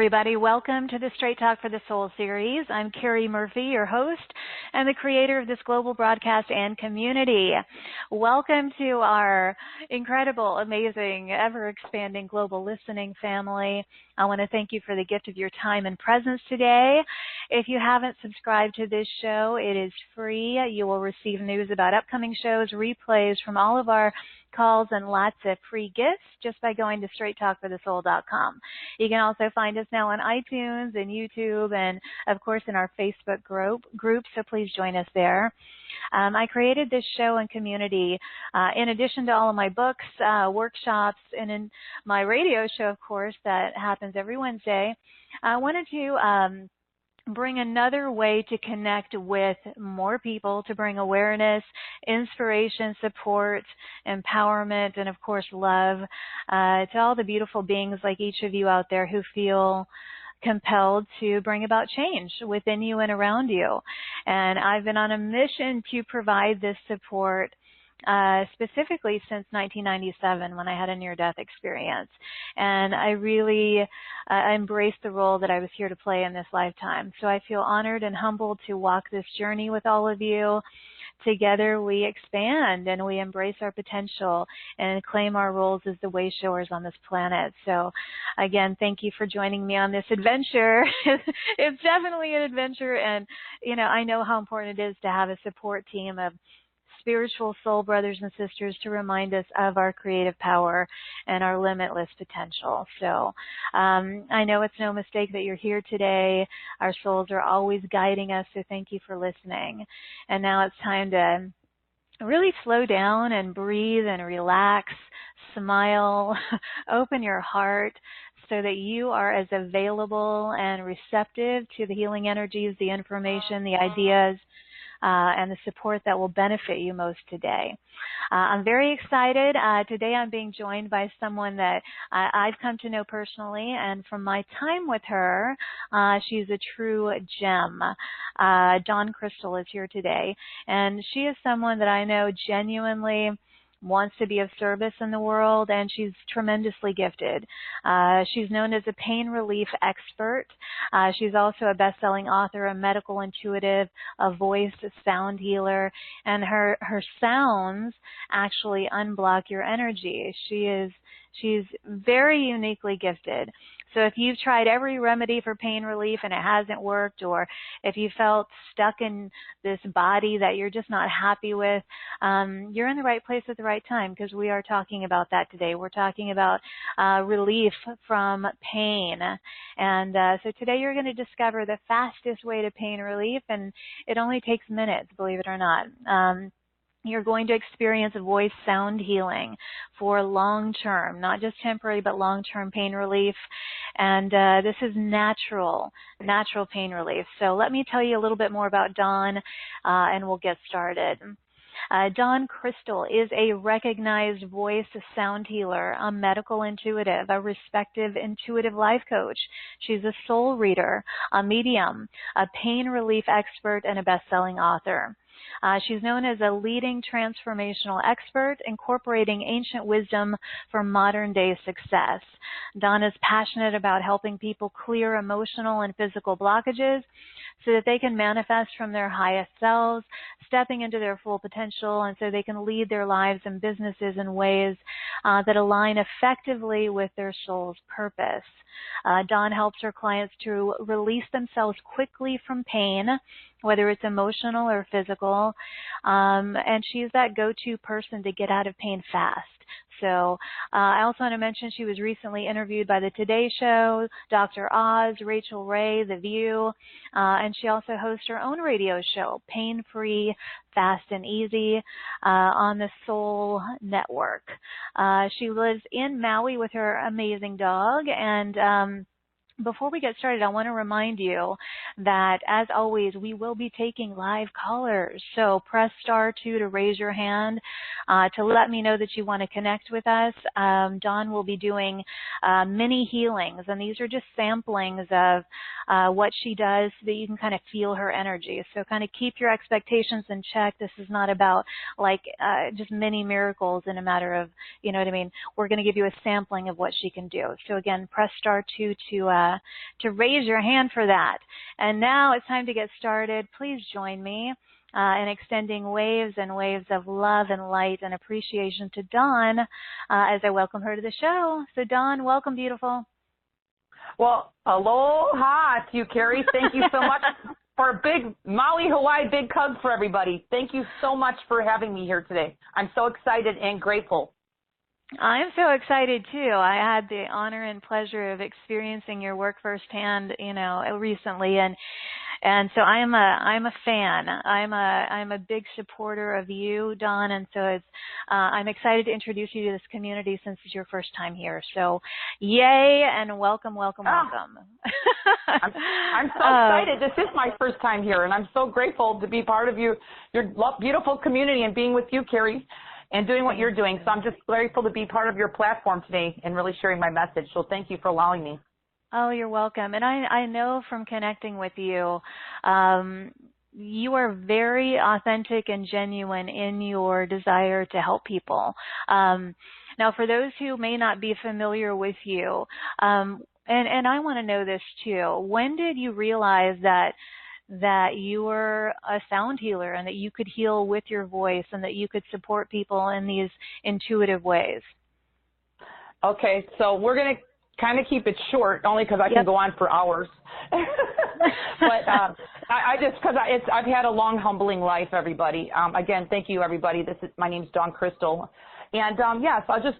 everybody. Welcome to the Straight Talk for the Soul series. I'm Carrie Murphy, your host and the creator of this global broadcast and community. Welcome to our incredible, amazing, ever-expanding global listening family. I want to thank you for the gift of your time and presence today. If you haven't subscribed to this show, it is free. You will receive news about upcoming shows, replays from all of our calls, and lots of free gifts just by going to straighttalkforthesoul.com. You can also find us now on iTunes and YouTube and, of course, in our Facebook group, so please join us there. I created this show and community in addition to all of my books, workshops, and in my radio show, of course, that happens every Wednesday. I wanted to bring another way to connect with more people, to bring awareness, inspiration, support, empowerment, and of course love to all the beautiful beings like each of you out there who feel compelled to bring about change within you and around you. And I've been on a mission to provide this support specifically since 1997 when I had a near-death experience. And I really embraced the role that I was here to play in this lifetime. So I feel honored and humbled to walk this journey with all of you. Together we expand and we embrace our potential and claim our roles as the way showers on this planet. So again, thank you for joining me on this adventure. It's definitely an adventure, and I know how important it is to have a support team of spiritual soul brothers and sisters to remind us of our creative power and our limitless potential. So I know it's no mistake that you're here today. Our souls are always guiding us, so thank you for listening. And now it's time to really slow down and breathe and relax, smile, open your heart so that you are as available and receptive to the healing energies, the information, the ideas, and the support that will benefit you most today. I'm very excited. Today I'm being joined by someone that I've come to know personally, and from my time with her, she's a true gem. Dawn Crystal is here today, and she is someone that I know genuinely wants to be of service in the world, and she's tremendously gifted. She's known as a pain relief expert. She's also a best-selling author, a medical intuitive, a voice, a sound healer, and her sounds actually unblock your energy. She's very uniquely gifted. So if you've tried every remedy for pain relief and it hasn't worked, or if you felt stuck in this body that you're just not happy with, you're in the right place at the right time, because we are talking about that today. We're talking about relief from pain. And so today you're going to discover the fastest way to pain relief, and it only takes minutes, believe it or not. You're going to experience voice sound healing for long-term, not just temporary, but long-term pain relief. And this is natural pain relief. So let me tell you a little bit more about Dawn, and we'll get started. Dawn Crystal is a recognized voice sound healer, a medical intuitive, a respected intuitive life coach. She's a soul reader, a medium, a pain relief expert, and a best-selling author. She's known as a leading transformational expert, incorporating ancient wisdom for modern-day success. Dawn is passionate about helping people clear emotional and physical blockages so that they can manifest from their highest selves, stepping into their full potential, and so they can lead their lives and businesses in ways that align effectively with their soul's purpose. Dawn helps her clients to release themselves quickly from pain, whether it's emotional or physical, and she's that go-to person to get out of pain fast. So I also want to mention she was recently interviewed by the Today Show, Dr. Oz, Rachel Ray, The View, and she also hosts her own radio show, Pain Free, Fast and Easy, on the Soul Network. She lives in Maui with her amazing dog, and before we get started, I want to remind you that, as always, we will be taking live callers. So press *2 to raise your hand to let me know that you want to connect with us. Dawn will be doing mini healings, and these are just samplings of what she does so that you can kind of feel her energy. So kind of keep your expectations in check. This is not about like just many miracles in a matter of, you know what I mean? We're going to give you a sampling of what she can do. So again, press star 2 to raise your hand for that. And now it's time to get started. Please join me in extending waves and waves of love and light and appreciation to Dawn as I welcome her to the show. So Dawn, welcome, beautiful. Well, aloha to you, Carrie. Thank you so much for a big Maui, Hawaii big hug for everybody. Thank you so much for having me here today. I'm so excited and grateful. I'm so excited too. I had the honor and pleasure of experiencing your work firsthand, you know, recently, and so I'm a fan. I'm a big supporter of you, Dawn, and so I'm excited to introduce you to this community since it's your first time here. So, yay and welcome, welcome, welcome. I'm so excited. This is my first time here, and I'm so grateful to be part of your beautiful community and being with you, Carrie, and doing what you're doing. So I'm just grateful to be part of your platform today and really sharing my message. So thank you for allowing me. Oh, you're welcome. And I know from connecting with you, you are very authentic and genuine in your desire to help people. Now, for those who may not be familiar with you, and I want to know this too, when did you realize that you were a sound healer and that you could heal with your voice and that you could support people in these intuitive ways? Okay, so we're going to kind of keep it short, only because I can go on for hours. But I've had a long, humbling life, everybody. Again, thank you, everybody. My name's Dawn Crystal. And yes, I'll just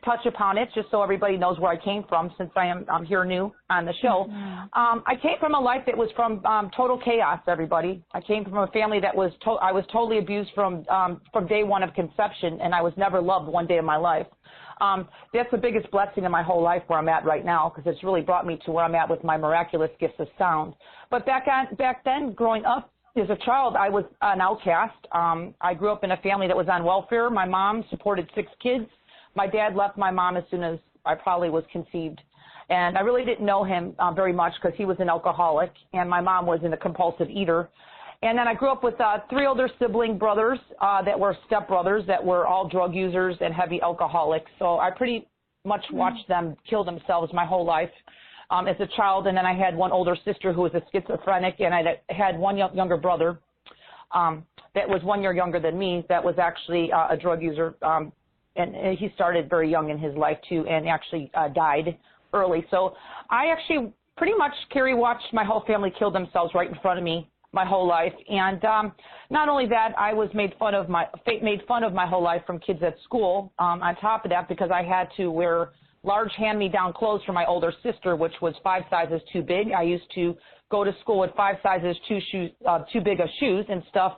touch upon it just so everybody knows where I came from, since I'm here new on the show. I came from a life that was from total chaos, everybody. I came from a family that I was totally abused from day one of conception, and I was never loved one day of my life. That's the biggest blessing in my whole life where I'm at right now, because it's really brought me to where I'm at with my miraculous gifts of sound. But back then, growing up as a child, I was an outcast. I grew up in a family that was on welfare. My mom supported 6 kids. My dad left my mom as soon as I probably was conceived. And I really didn't know him very much because he was an alcoholic, and my mom was a compulsive eater. And then I grew up with 3 older sibling brothers that were stepbrothers that were all drug users and heavy alcoholics. So I pretty much watched them kill themselves my whole life as a child. And then I had one older sister who was a schizophrenic, and I had one younger brother that was 1 year younger than me that was actually a drug user. And he started very young in his life, too, and actually died early. So I actually pretty much, Carrie, watched my whole family kill themselves right in front of me my whole life. And not only that, I was made fun of my whole life from kids at school. On top of that, because I had to wear large hand-me-down clothes for my older sister, which was 5 sizes too big. I used to go to school with 5 sizes too big of shoes and stuff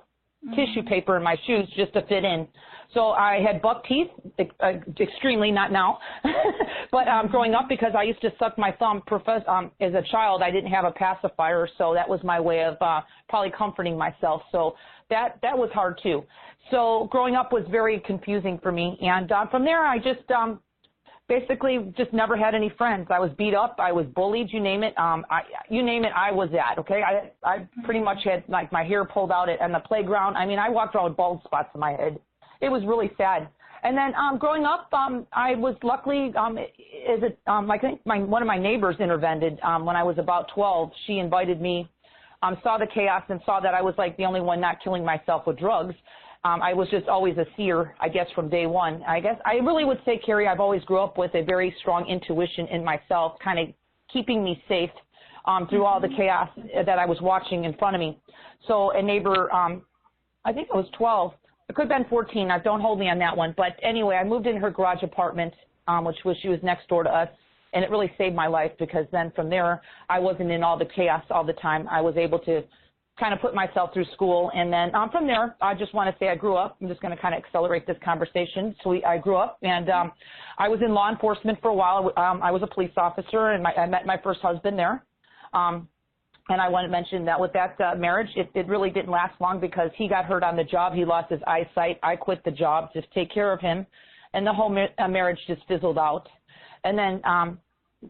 tissue paper in my shoes just to fit in. So I had buck teeth, extremely, not now, but growing up, because I used to suck my thumb as a child, I didn't have a pacifier, so that was my way of probably comforting myself. So that was hard too. So growing up was very confusing for me, and from there I just basically just never had any friends. I was beat up, I was bullied, you name it. I was at, okay? I pretty much had like my hair pulled out on the playground. I mean, I walked around with bald spots in my head. It was really sad. And then growing up, I was luckily, I think one of my neighbors intervened when I was about 12. She invited me, saw the chaos and saw that I was like the only one not killing myself with drugs. I was just always a seer, I guess, from day one. I guess I really would say, Carrie, I've always grew up with a very strong intuition in myself, kind of keeping me safe through all the chaos that I was watching in front of me. So a neighbor, I think I was 12. It could have been 14. Now, don't hold me on that one. But anyway, I moved in her garage apartment, she was next door to us, and it really saved my life, because then from there, I wasn't in all the chaos all the time. I was able to kind of put myself through school. And then from there, I just want to say I grew up. I'm just going to kind of accelerate this conversation. So I grew up, and I was in law enforcement for a while. I was a police officer, and I met my first husband there. And I want to mention that with that marriage, it really didn't last long, because he got hurt on the job. He lost his eyesight. I quit the job to take care of him, and the whole marriage just fizzled out. And then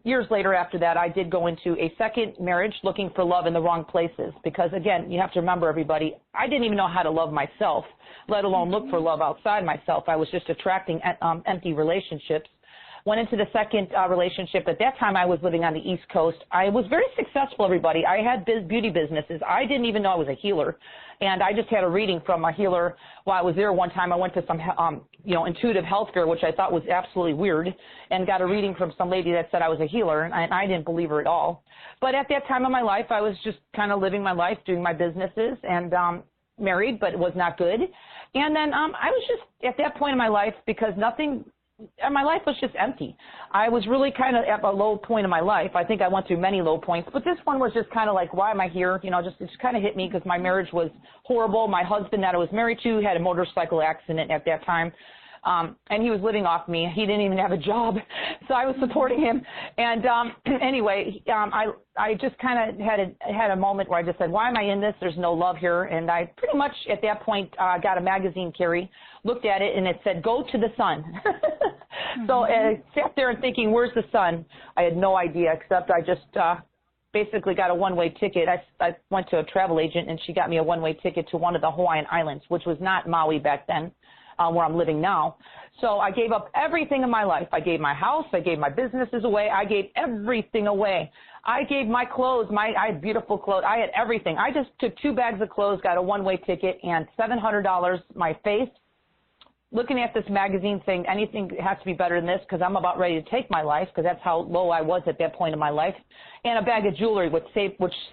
years later after that, I did go into a second marriage looking for love in the wrong places because, again, you have to remember, everybody, I didn't even know how to love myself, let alone look for love outside myself. I was just attracting empty relationships. Went into the second relationship. At that time, I was living on the East Coast. I was very successful, everybody. I had beauty businesses. I didn't even know I was a healer. And I just had a reading from a healer while I was there. One time I went to some, intuitive health fair, which I thought was absolutely weird, and got a reading from some lady that said I was a healer, and I didn't believe her at all. But at that time of my life, I was just kind of living my life, doing my businesses, and married, but it was not good. And then I was just at that point in my life, because my life was just empty. I was really kind of at a low point in my life. I think I went through many low points, but this one was just kind of like, why am I here? It just kind of hit me because my marriage was horrible. My husband that I was married to had a motorcycle accident at that time. And he was living off me. He didn't even have a job, so I was supporting him. And anyway, I just kind of had a moment where I just said, why am I in this? There's no love here. And I pretty much at that point got a magazine, Carrie, looked at it, and it said, go to the sun. So I sat there and thinking, where's the sun? I had no idea, except I just basically got a one-way ticket. I went to a travel agent, and she got me a one-way ticket to one of the Hawaiian Islands, which was not Maui back then. Where I'm living now. So I gave up everything in my life. I gave my house. I gave my businesses away. I gave everything away. I gave my clothes. I had beautiful clothes. I had everything. I just took 2 bags of clothes, got a one-way ticket, and $700, my face, looking at this magazine saying anything has to be better than this because I'm about ready to take my life because that's how low I was at that point in my life, and a bag of jewelry which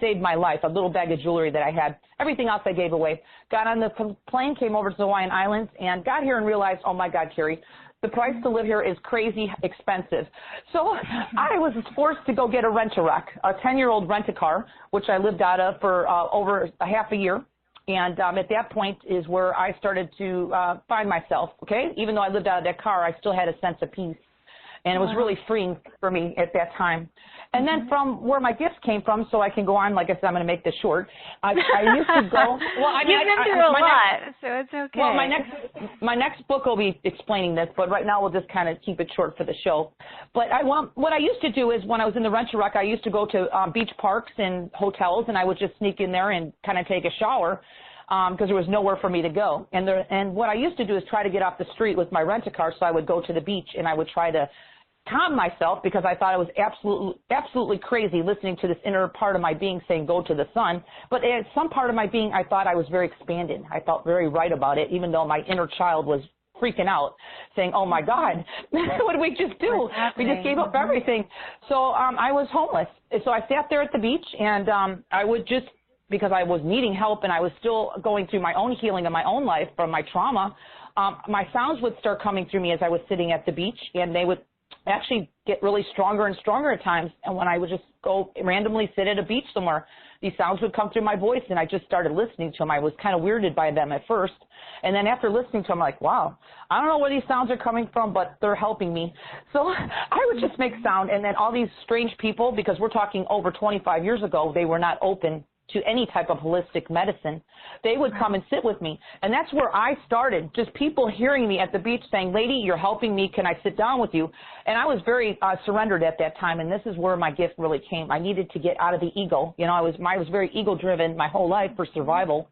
saved my life, a little bag of jewelry that I had. Everything else I gave away. Got on the plane, came over to the Hawaiian Islands, and got here and realized, oh, my God, Carrie, the price to live here is crazy expensive. So I was forced to go get a rent-a-wreck, a 10-year-old rent-a-car, which I lived out of for over a half a year. And at that point is where I started to find myself, okay? Even though I lived out of that car, I still had a sense of peace. And it was really freeing for me at that time. And then from where my gifts came from, so I can go on, like I said, I'm going to make this short. I used to go. Well, You've been through a lot, so it's okay. Well, my next book will be explaining this, but right now we'll just kind of keep it short for the show. But what I used to do is when I was in the rent-a-wreck, I used to go to beach parks and hotels, and I would just sneak in there and kind of take a shower because there was nowhere for me to go. And what I used to do is try to get off the street with my rent-a-car, so I would go to the beach and I would try to calm myself because I thought I was absolutely crazy listening to this inner part of my being saying go to the sun. But at some part of my being, I thought I was very expanded. I felt very right about it, even though my inner child was freaking out, saying, oh, my God, what did we just do? We just gave up everything. So I was homeless. So I sat there at the beach, and I would just, because I was needing help and I was still going through my own healing in my own life from my trauma, my sounds would start coming through me as I was sitting at the beach, and they would actually get really stronger and stronger at times. And when I would just go randomly sit at a beach somewhere, these sounds would come through my voice, and I just started listening to them. I was kind of weirded by them at first. And then after listening to them, I'm like, wow, I don't know where these sounds are coming from, but they're helping me. So I would just make sound. And then all these strange people, because we're talking over 25 years ago, they were not open to any type of holistic medicine, they would come and sit with me. And that's where I started, just people hearing me at the beach saying, lady, you're helping me, can I sit down with you? And I was very surrendered at that time, and this is where my gift really came. I needed to get out of the ego. I was very ego-driven my whole life for survival.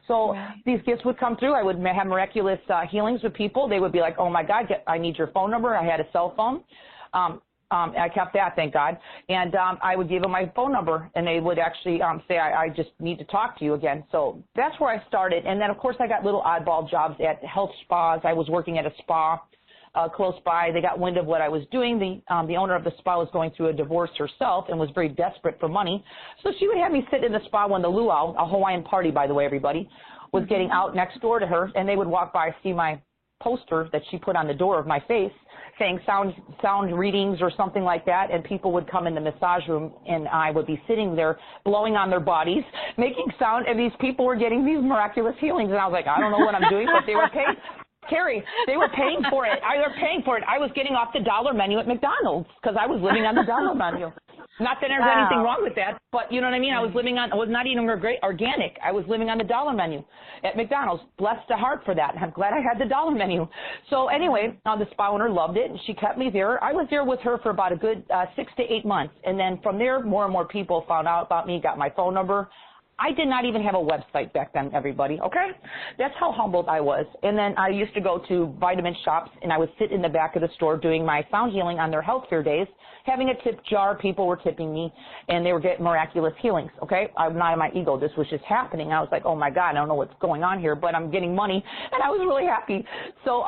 So these gifts would come through. I would have miraculous healings with people. They would be like, oh, my God, I need your phone number. I had a cell phone. I kept that, thank God. And I would give them my phone number, and they would actually say, I just need to talk to you again. So that's where I started. And then, of course, I got little oddball jobs at health spas. I was working at a spa close by. They got wind of what I was doing. The owner of the spa was going through a divorce herself and was very desperate for money. So she would have me sit in the spa when the luau, a Hawaiian party, by the way, everybody, was getting out next door to her, and they would walk by, see my poster that she put on the door of my face saying sound readings or something like that, and people would come in the massage room, and I would be sitting there blowing on their bodies, making sound, and these people were getting these miraculous healings, and I was like, I don't know what I'm doing, but they were paying. Carrie, they were paying for it. They were paying for it. I was getting off the dollar menu at McDonald's because I was living on the dollar menu. Not that there's Wow. anything wrong with that, but you know what I mean? I was not eating organic. I was living on the dollar menu at McDonald's. Bless the heart for that. I'm glad I had the dollar menu. So anyway, the spa owner loved it, and she kept me there. I was there with her for about a good 6 to 8 months. And then from there, more and more people found out about me, got my phone number. I did not even have a website back then, everybody, okay? That's how humbled I was. And then I used to go to vitamin shops, and I would sit in the back of the store doing my sound healing on their healthcare days, having a tip jar. People were tipping me, and they were getting miraculous healings, okay? I'm not in my ego. This was just happening. I was like, oh, my God, I don't know what's going on here, but I'm getting money, and I was really happy. So,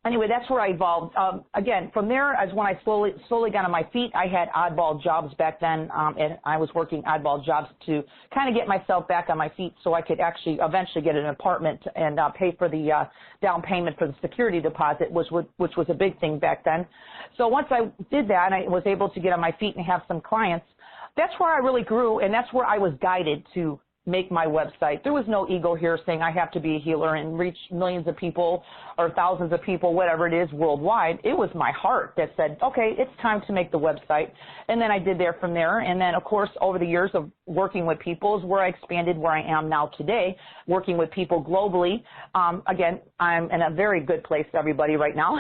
anyway, that's where I evolved. Again, from there is when I slowly got on my feet. I had oddball jobs back then, and I was working oddball jobs to kind of get myself back on my feet so I could actually eventually get an apartment and pay for the down payment for the security deposit, which was a big thing back then. So once I did that and I was able to get on my feet and have some clients, that's where I really grew, and that's where I was guided to make my website. There was no ego here saying I have to be a healer and reach millions of people or thousands of people, whatever it is, worldwide. It was my heart that said, okay, it's time to make the website. And then I did there from there. And then, of course, over the years of working with people is where I expanded where I am now today, working with people globally. Again, I'm in a very good place, everybody, right now,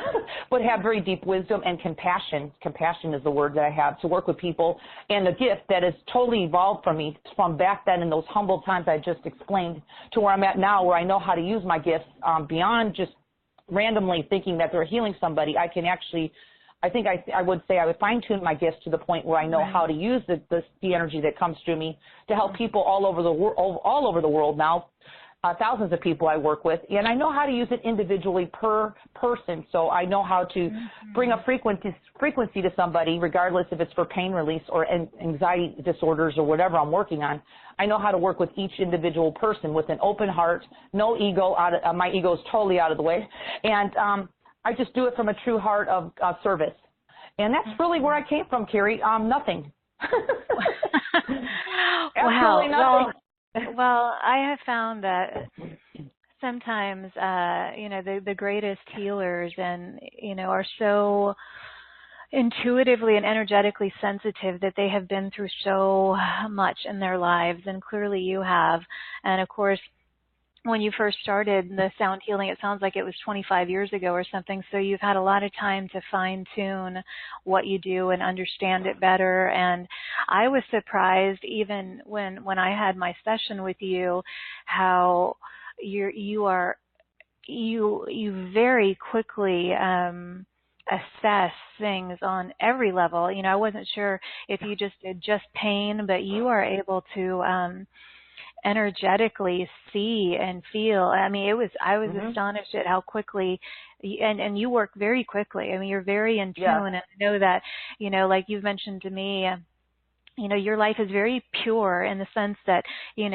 but have very deep wisdom and compassion. Compassion is the word that I have to work with people, and a gift that has totally evolved from me from back then in those humble times I just explained to where I'm at now, where I know how to use my gifts beyond just randomly thinking that they're healing somebody. I can actually, I think I would say I would fine-tune my gifts to the point where I know how to use the energy that comes through me to help people all over the world now. Thousands of people I work with, and I know how to use it individually per person. So I know how to bring a frequency to somebody, regardless if it's for pain release or anxiety disorders or whatever I'm working on. I know how to work with each individual person with an open heart, no ego. My ego is totally out of the way, and I just do it from a true heart of service. And that's really where I came from, Carrie. Nothing. Absolutely nothing. Well, I have found that sometimes, the greatest healers are so intuitively and energetically sensitive that they have been through so much in their lives, and clearly you have. And of course, when you first started the sound healing, it sounds like it was 25 years ago or something, so you've had a lot of time to fine-tune what you do and understand it better. And I was surprised even when I had my session with you, how you very quickly assess things on every level. I wasn't sure if you just did just pain, but you are able to energetically see and feel. I mean, I was astonished at how quickly, and you work very quickly. I mean, you're very in tune, and I know that, like you've mentioned to me, your life is very pure in the sense that, you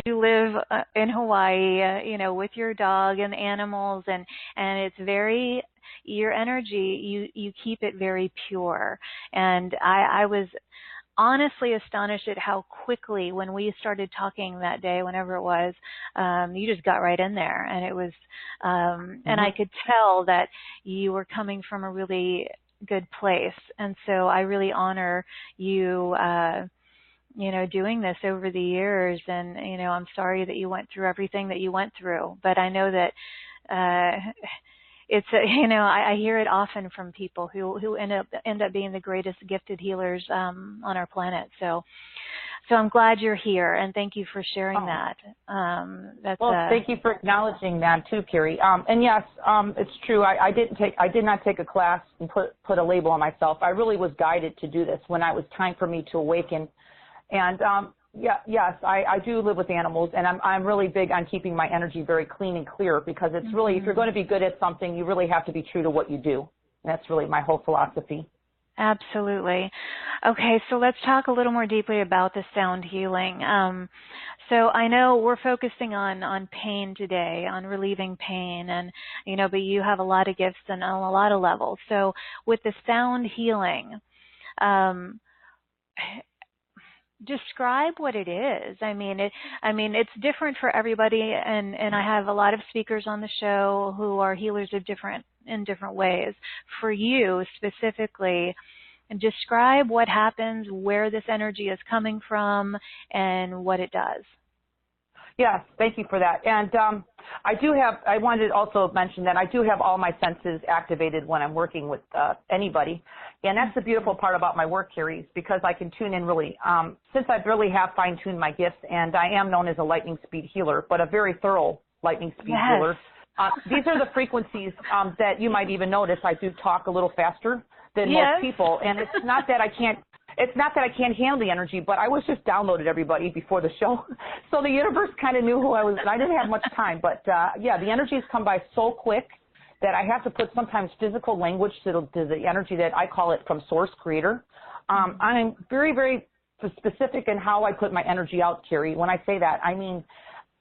live in Hawaii, with your dog and animals, and it's very, your energy, you keep it very pure. And I was honestly astonished at how quickly, when we started talking that day, whenever it was, you just got right in there, and it was, and I could tell that you were coming from a really good place, and so I really honor you, doing this over the years, and I'm sorry that you went through everything that you went through, but I know that it's I hear it often from people who end up being the greatest gifted healers on our planet. So I'm glad you're here, and thank you for sharing that. Thank you for acknowledging that too, Carrie. And yes, it's true. I did not take a class and put a label on myself. I really was guided to do this when it was time for me to awaken. And yes, I do live with animals, and I'm really big on keeping my energy very clean and clear, because it's really, if you're going to be good at something, you really have to be true to what you do. And that's really my whole philosophy. Absolutely. Okay, so let's talk a little more deeply about the sound healing. So I know we're focusing on pain today, on relieving pain, and but you have a lot of gifts and on a lot of levels. So with the sound healing, describe what it is. I mean, it's different for everybody, and I have a lot of speakers on the show who are healers in different ways. For you specifically, and describe what happens, where this energy is coming from, and what it does. Yes, thank you for that. And I wanted to also mention that I do have all my senses activated when I'm working with anybody. And that's the beautiful part about my work, Carrie, because I can tune in really, since I really have fine-tuned my gifts, and I am known as a lightning speed healer, but a very thorough lightning speed healer. These are the frequencies that you might even notice I do talk a little faster than most people. And it's not that I can't handle the energy, but I was just downloaded everybody before the show. So the universe kind of knew who I was, and I didn't have much time. But, yeah, the energies come by so quick that I have to put sometimes physical language to the energy that I call it from Source Creator. I'm very, very specific in how I put my energy out, Carrie. When I say that, I mean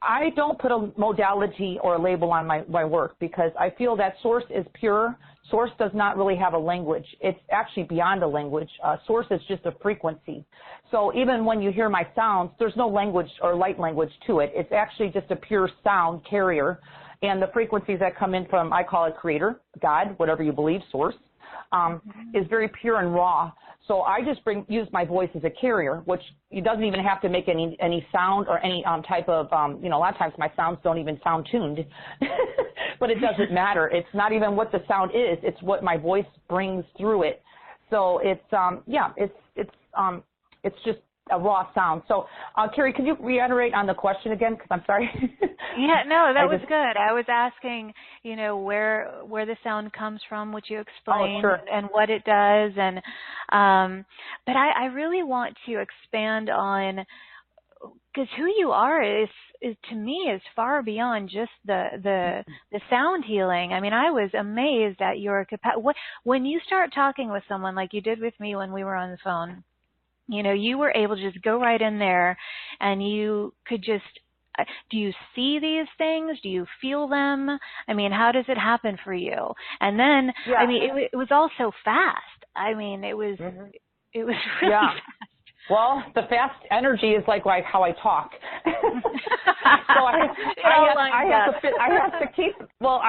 I don't put a modality or a label on my work because I feel that Source is pure. Source does not really have a language. It's actually beyond a language. Source is just a frequency. So even when you hear my sounds, there's no language or light language to it. It's actually just a pure sound carrier. And the frequencies that come in from, I call it Creator, God, whatever you believe, Source, is very pure and raw. So I just use my voice as a carrier, which it doesn't even have to make any sound or any type of, a lot of times my sounds don't even sound tuned, but it doesn't matter. It's not even what the sound is. It's what my voice brings through it. So it's, it's just a raw sound. So, Carrie, could you reiterate on the question again? Because I'm sorry. Yeah, no, that was good. I was asking, where the sound comes from, which you explained, and what it does, and but I really want to expand on, because who you are is to me is far beyond just the sound healing. I mean, I was amazed at your capacity. When you start talking with someone like you did with me when we were on the phone, you were able to just go right in there, and you could just, do you see these things? Do you feel them? I mean, how does it happen for you? And then, I mean, it was all so fast. I mean, it was really fast. Well, the fast energy is like how I talk. So I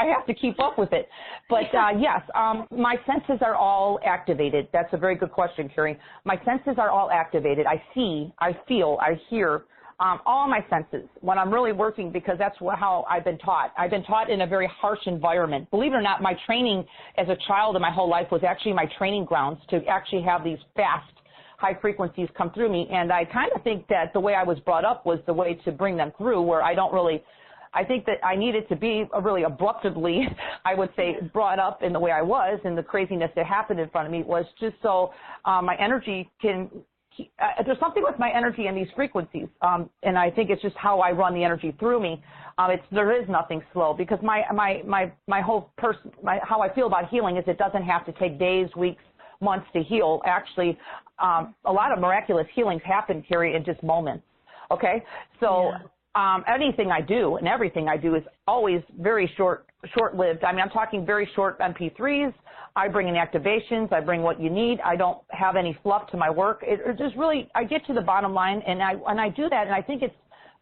have to keep up with it. But yes, my senses are all activated. That's a very good question, Carrie. My senses are all activated. I see, I feel, I hear, all my senses when I'm really working, because that's how I've been taught. I've been taught in a very harsh environment. Believe it or not, my training as a child and my whole life was actually my training grounds to actually have these fast high frequencies come through me. And I kind of think that the way I was brought up was the way to bring them through, where I think that I needed to be really abruptly, I would say, brought up in the way I was, and the craziness that happened in front of me was just so my energy can, there's something with my energy and these frequencies, and I think it's just how I run the energy through me. There is nothing slow, because my whole person, how I feel about healing is it doesn't have to take days, weeks, months to heal. Actually, a lot of miraculous healings happen, Carrie, in just moments. Okay, so anything I do and everything I do is always very short-lived. I mean, I'm talking very short MP3s. I bring in activations. I bring what you need. I don't have any fluff to my work. It just really, I get to the bottom line, and I do that, and I think it's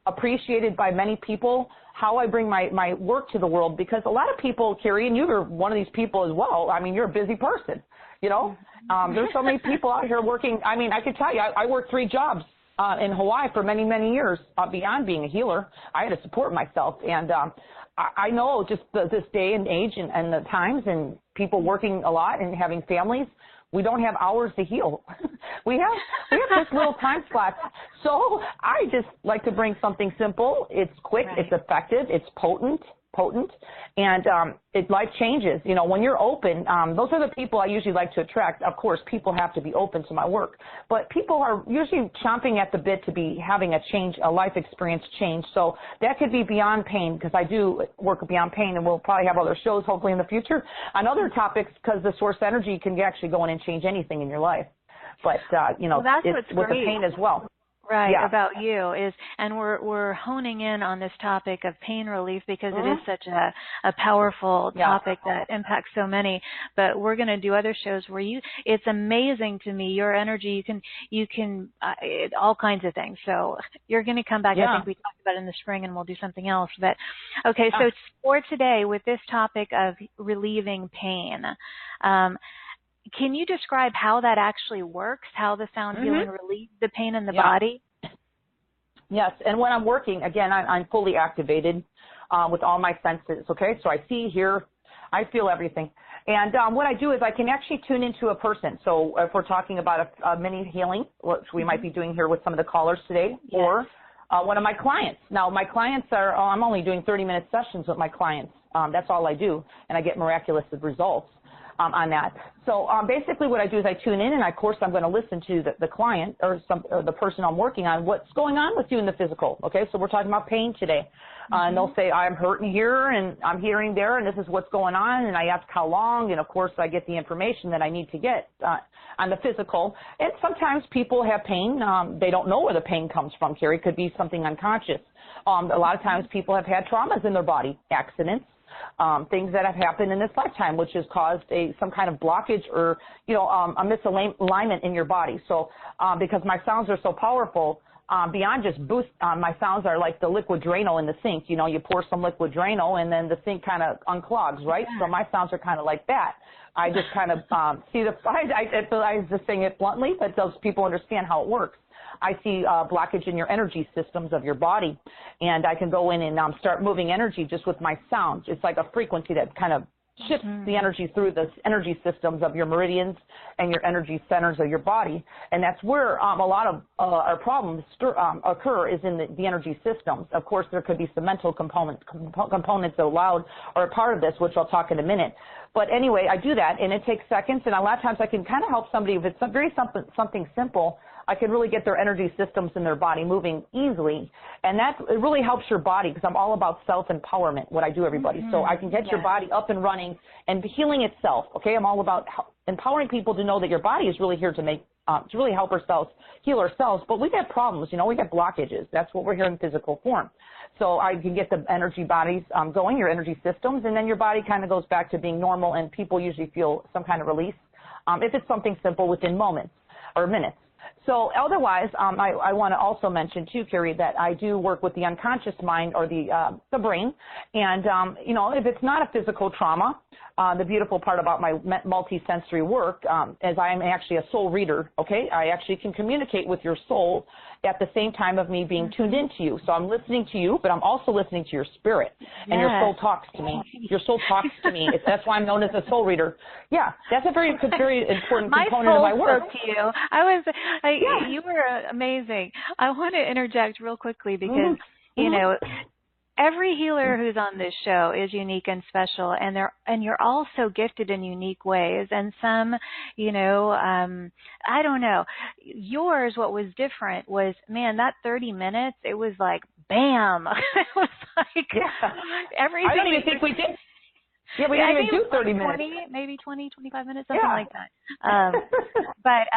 appreciated by many people how I bring my work to the world, because a lot of people, Carrie, and you're one of these people as well. I mean, you're a busy person. There's so many people out here working. I mean, I can tell you, I worked 3 jobs in Hawaii for many, many years beyond being a healer. I had to support myself. And I know just this day and age and the times and people working a lot and having families, we don't have hours to heal. we have just little time slots. So I just like to bring something simple. It's quick, it's effective, it's potent, and life changes. When you're open, those are the people I usually like to attract. Of course, people have to be open to my work, but people are usually chomping at the bit to be having a life experience change. So that could be beyond pain, because I do work beyond pain, and we'll probably have other shows hopefully in the future on other topics, because the source energy can actually go in and change anything in your life. But, it's with the pain as well. Right, about you and we're honing in on this topic of pain relief, because it is such a powerful topic that impacts so many. But we're going to do other shows where it's amazing to me, your energy, you can all kinds of things. So you're going to come back. I think we talked about it in the spring, and we'll do something else. But okay, so for today, with this topic of relieving pain, can you describe how that actually works, how the sound healing relieves the pain in the body? Yes, and when I'm working, again, I'm fully activated with all my senses, okay? So I see, hear, I feel everything. And what I do is I can actually tune into a person. So if we're talking about a mini healing, which we might be doing here with some of the callers today, or one of my clients. Now, my clients are, I'm only doing 30-minute sessions with my clients. That's all I do, and I get miraculous results on that. So basically what I do is I tune in, and of course I'm going to listen to the client or the person I'm working on, what's going on with you in the physical, okay? So we're talking about pain today. And they'll say, I'm hurting here, and I'm hearing there, and this is what's going on, and I ask how long, and of course I get the information that I need to get on the physical. And sometimes people have pain. They don't know where the pain comes from, Carrie. It could be something unconscious. A lot of times people have had traumas in their body, accidents, things that have happened in this lifetime, which has caused some kind of blockage or, a misalignment in your body. So because my sounds are so powerful, beyond just boost, my sounds are like the liquid Drano in the sink. You pour some liquid Drano and then the sink kind of unclogs, right? So my sounds are kind of like that. I just kind of see I just saying it bluntly, but those people understand how it works. I see blockage in your energy systems of your body, and I can go in and start moving energy just with my sounds. It's like a frequency that kind of shifts the energy through the energy systems of your meridians and your energy centers of your body, and that's where a lot of our problems occur, is in the energy systems. Of course, there could be some mental components allowed or a part of this, which I'll talk in a minute. But anyway, I do that, and it takes seconds, and a lot of times I can kind of help somebody if it's something simple. I can really get their energy systems in their body moving easily, and it really helps your body, because I'm all about self-empowerment, what I do, everybody. So I can get your body up and running and healing itself, okay? I'm all about empowering people to know that your body is really here to really help ourselves, heal ourselves, but we get problems, we get blockages. That's what we're here in physical form. So I can get the energy bodies going, your energy systems, and then your body kind of goes back to being normal, and people usually feel some kind of release if it's something simple within moments or minutes. So otherwise, I want to also mention too, Carrie, that I do work with the unconscious mind or the brain. And, if it's not a physical trauma, the beautiful part about my multi-sensory work is I am actually a soul reader, okay? I actually can communicate with your soul at the same time of me being tuned into you. So I'm listening to you, but I'm also listening to your spirit. And your soul talks to me. Your soul talks to me. That's why I'm known as a soul reader. Yeah, that's a very important component of my work. My soul spoke to you. You were amazing. I want to interject real quickly because, every healer who's on this show is unique and special, and you're all so gifted in unique ways. And some, I don't know. Yours, what was different was, man, that 30 minutes, it was like, bam. It was like everything. I don't even think we did. Yeah, we didn't even do 30 minutes. Maybe 20, 25 minutes, something like that. But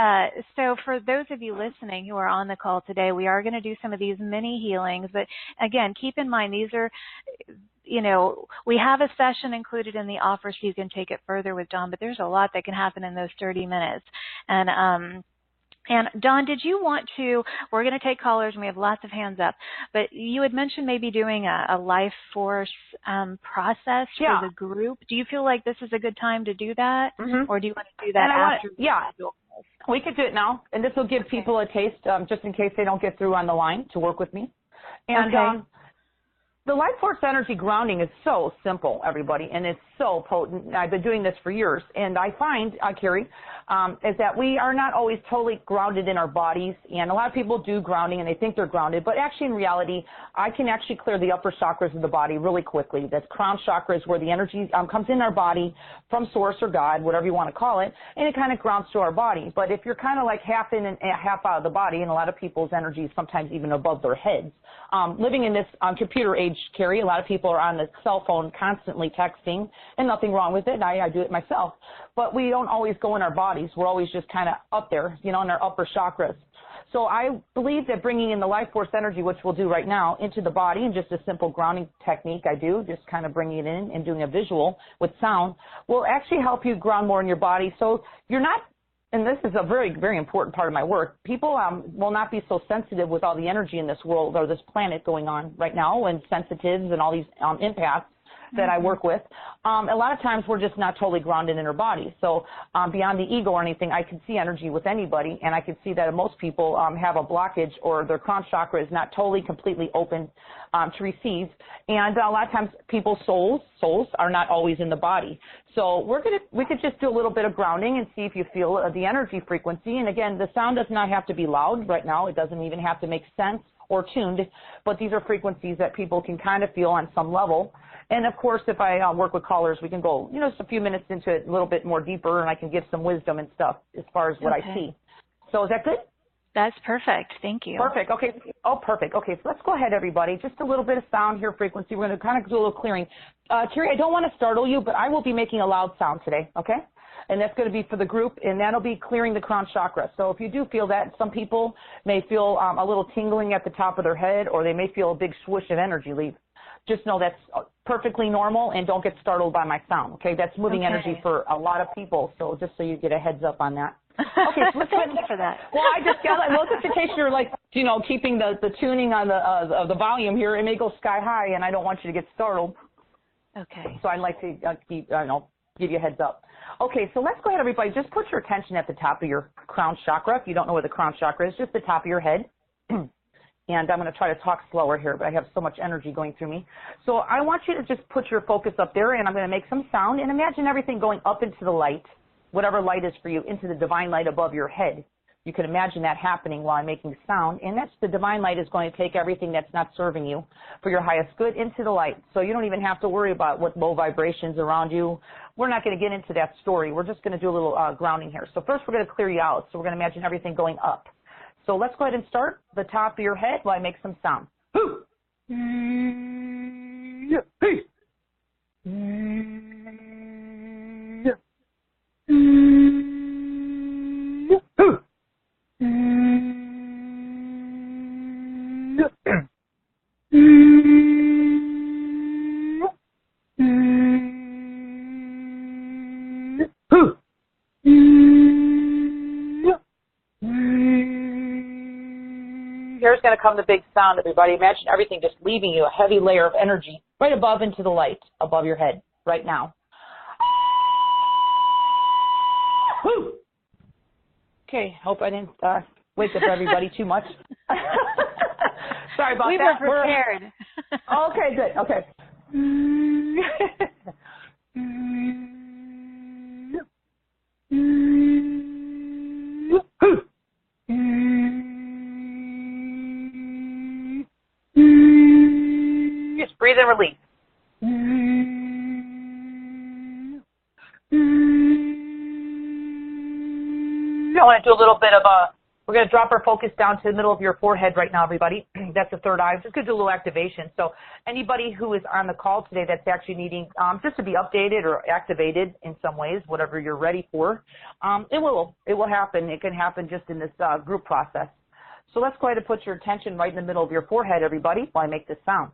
so for those of you listening who are on the call today, we are going to do some of these mini healings. But again, keep in mind, these are, we have a session included in the offer so you can take it further with Dawn, but there's a lot that can happen in those 30 minutes. And Dawn, did you want to, we're going to take callers and we have lots of hands up, but you had mentioned maybe doing a life force process for the group. Do you feel like this is a good time to do that? Or do you want to do that after? We could do it now. And this will give people a taste just in case they don't get through on the line to work with me. And the life force energy grounding is so simple, everybody, and it's so potent. I've been doing this for years, and I find, Carrie, is that we are not always totally grounded in our bodies, and a lot of people do grounding and they think they're grounded, but actually in reality, I can actually clear the upper chakras of the body really quickly. That crown chakra is where the energy comes in our body from source or God, whatever you want to call it, and it kind of grounds to our body. But if you're kind of like half in and half out of the body, and a lot of people's energy is sometimes even above their heads, living in this computer age, Carrie, a lot of people are on the cell phone constantly texting, and nothing wrong with it. I do it myself. But we don't always go in our bodies. We're always just kind of up there, in our upper chakras. So I believe that bringing in the life force energy, which we'll do right now, into the body, and just a simple grounding technique I do, just kind of bringing it in and doing a visual with sound, will actually help you ground more in your body. So you're not, and this is a very, very important part of my work, people will not be so sensitive with all the energy in this world or this planet going on right now, and sensitives and all these empaths. that I work with, a lot of times we're just not totally grounded in our body. So beyond the ego or anything, I can see energy with anybody, and I can see that most people have a blockage or their crown chakra is not totally completely open to receive. And a lot of times people's souls are not always in the body. So we could just do a little bit of grounding and see if you feel the energy frequency. And again, the sound does not have to be loud right now. It doesn't even have to make sense or tuned, but these are frequencies that people can kind of feel on some level. And of course, if I work with callers, we can go, just a few minutes into it a little bit more deeper, and I can give some wisdom and stuff as far as what I see. So is that good? That's perfect. Thank you. Perfect. Okay. Oh, perfect. Okay, so let's go ahead, everybody. Just a little bit of sound here, frequency. We're going to kind of do a little clearing. Terry, I don't want to startle you, but I will be making a loud sound today, okay? And that's going to be for the group, and that'll be clearing the crown chakra. So if you do feel that, some people may feel a little tingling at the top of their head, or they may feel a big swoosh of energy leave. Just know that's perfectly normal, and don't get startled by my sound, okay? That's moving energy for a lot of people, so just so you get a heads up on that. Okay, so let's Thank you for that. Well, I just got it. Well, just in case you're like, keeping the tuning on the volume here, it may go sky high, and I don't want you to get startled. Okay. So I'd like to give you a heads up. Okay, so let's go ahead, everybody. Just put your attention at the top of your crown chakra. If you don't know where the crown chakra is, just the top of your head. And I'm going to try to talk slower here, but I have so much energy going through me. So I want you to just put your focus up there, and I'm going to make some sound. And imagine everything going up into the light, whatever light is for you, into the divine light above your head. You can imagine that happening while I'm making sound. And that's the divine light is going to take everything that's not serving you for your highest good into the light. So you don't even have to worry about what low vibrations around you. We're not going to get into that story. We're just going to do a little grounding here. So first we're going to clear you out. So we're going to imagine everything going up. So let's go ahead and start the top of your head while I make some sound. Here's going to come the big sound, everybody. Imagine everything just leaving you, a heavy layer of energy right above into the light above your head right now. Okay, hope I didn't wake up everybody too much. Sorry about we that. We were prepared. Okay, good. Okay. Just breathe and release. I want to do a little bit of we're going to drop our focus down to the middle of your forehead right now, everybody. That's the third eye. I'm just going to do a little activation. So anybody who is on the call today that's actually needing just to be updated or activated in some ways, whatever you're ready for, it will happen. It can happen just in this group process. So let's go ahead and put your attention right in the middle of your forehead, everybody, while I make this sound.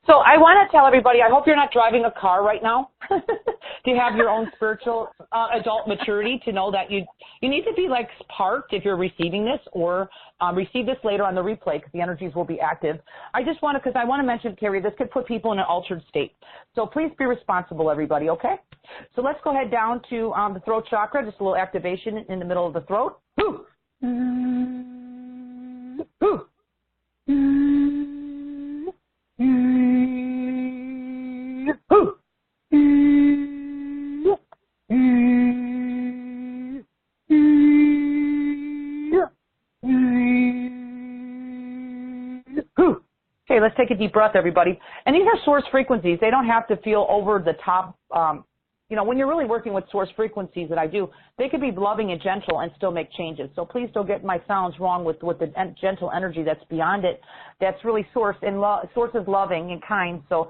So I want to tell everybody, I hope you're not driving a car right now. Do you have your own spiritual adult maturity to know that you need to be like parked if you're receiving this, or receive this later on the replay because the energies will be active. I just want to, because I want to mention, Carrie, this could put people in an altered state. So please be responsible, everybody, okay? So let's go ahead down to the throat chakra, just a little activation in the middle of the throat. Okay, let's take a deep breath, everybody. And these are source frequencies. They don't have to feel over the top You know, when you're really working with source frequencies that I do, they could be loving and gentle and still make changes. So please don't get my sounds wrong with the gentle energy that's beyond it. That's really source, and source is loving and kind. So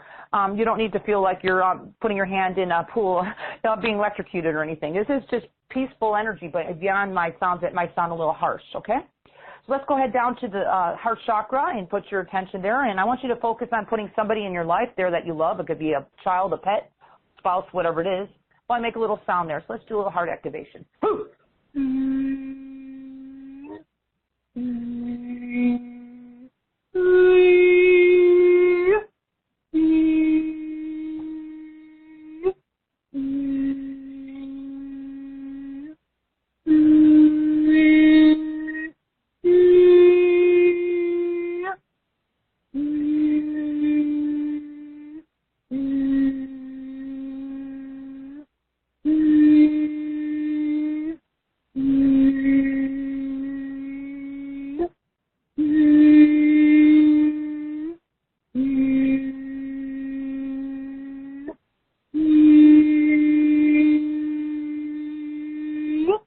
you don't need to feel like you're putting your hand in a pool, being electrocuted or anything. This is just peaceful energy, but beyond my sounds, it might sound a little harsh, okay? So let's go ahead down to the heart chakra and put your attention there. And I want you to focus on putting somebody in your life there that you love. It could be a child, a pet, spouse, whatever it is. Well, I make a little sound there. So let's do a little heart activation.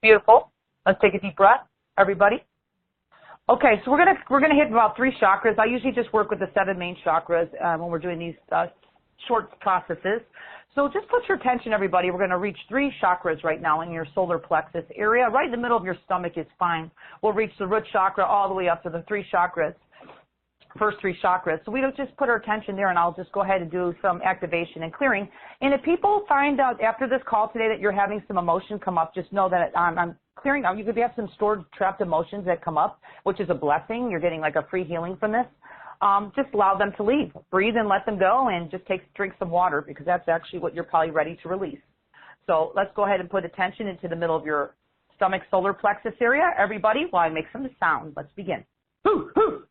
Beautiful. Let's take a deep breath, everybody. Okay, so we're gonna hit about 3 chakras. I usually just work with the 7 main chakras when we're doing these short processes. So just put your attention, everybody. We're going to reach 3 chakras right now in your solar plexus area. Right in the middle of your stomach is fine. We'll reach the root chakra all the way up to the 3 chakras. First 3 chakras. So we don't just put our attention there, and I'll just go ahead and do some activation and clearing. And if people find out after this call today that you're having some emotion come up, just know that I'm clearing out. You could have some stored, trapped emotions that come up, which is a blessing. You're getting like a free healing from this. Just allow them to leave. Breathe and let them go, and just drink some water, because that's actually what you're probably ready to release. So let's go ahead and put attention into the middle of your stomach solar plexus area. Everybody, while I make some sound, let's begin. Hoo, hoo.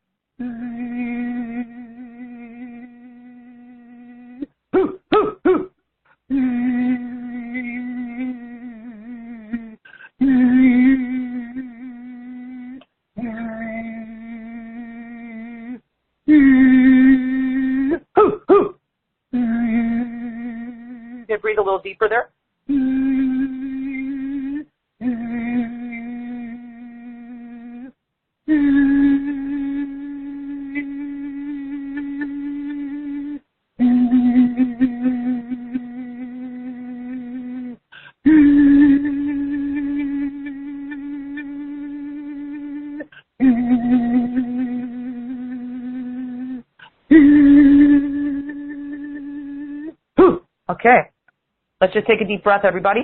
Hoo, hoo, hoo. You breathe a little deeper there. Okay, let's just take a deep breath, everybody.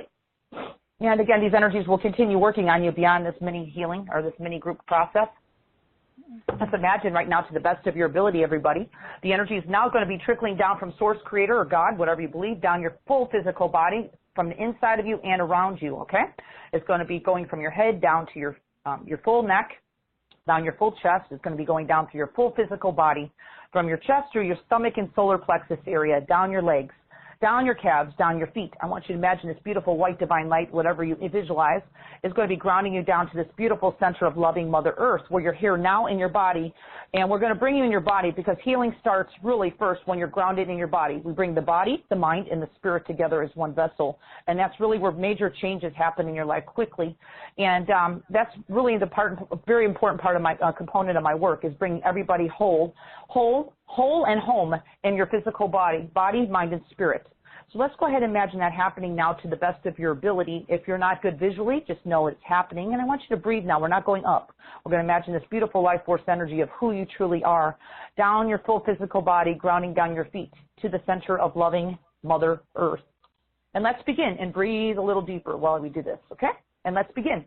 And again, these energies will continue working on you beyond this mini healing or this mini group process. Let's imagine right now, to the best of your ability, everybody, the energy is now going to be trickling down from Source, Creator, or God, whatever you believe, down your full physical body, from the inside of you and around you, okay? It's going to be going from your head down to your full neck, down your full chest. It's going to be going down through your full physical body, from your chest through your stomach and solar plexus area, down your legs, down your calves, down your feet. I want you to imagine this beautiful white divine light, whatever you visualize, is going to be grounding you down to this beautiful center of loving Mother Earth, where you're here now in your body. And we're going to bring you in your body, because healing starts really first when you're grounded in your body. We bring the body, the mind, and the spirit together as one vessel. And that's really where major changes happen in your life quickly. And that's really a very important part of my component of my work, is bringing everybody whole and home in your physical body, mind, and spirit. So let's go ahead and imagine that happening now to the best of your ability. If you're not good visually, just know it's happening. And I want you to breathe now. We're not going up. We're going to imagine this beautiful life force energy of who you truly are, down your full physical body, grounding down your feet to the center of loving Mother Earth. And let's begin, and breathe a little deeper while we do this, okay? And let's begin.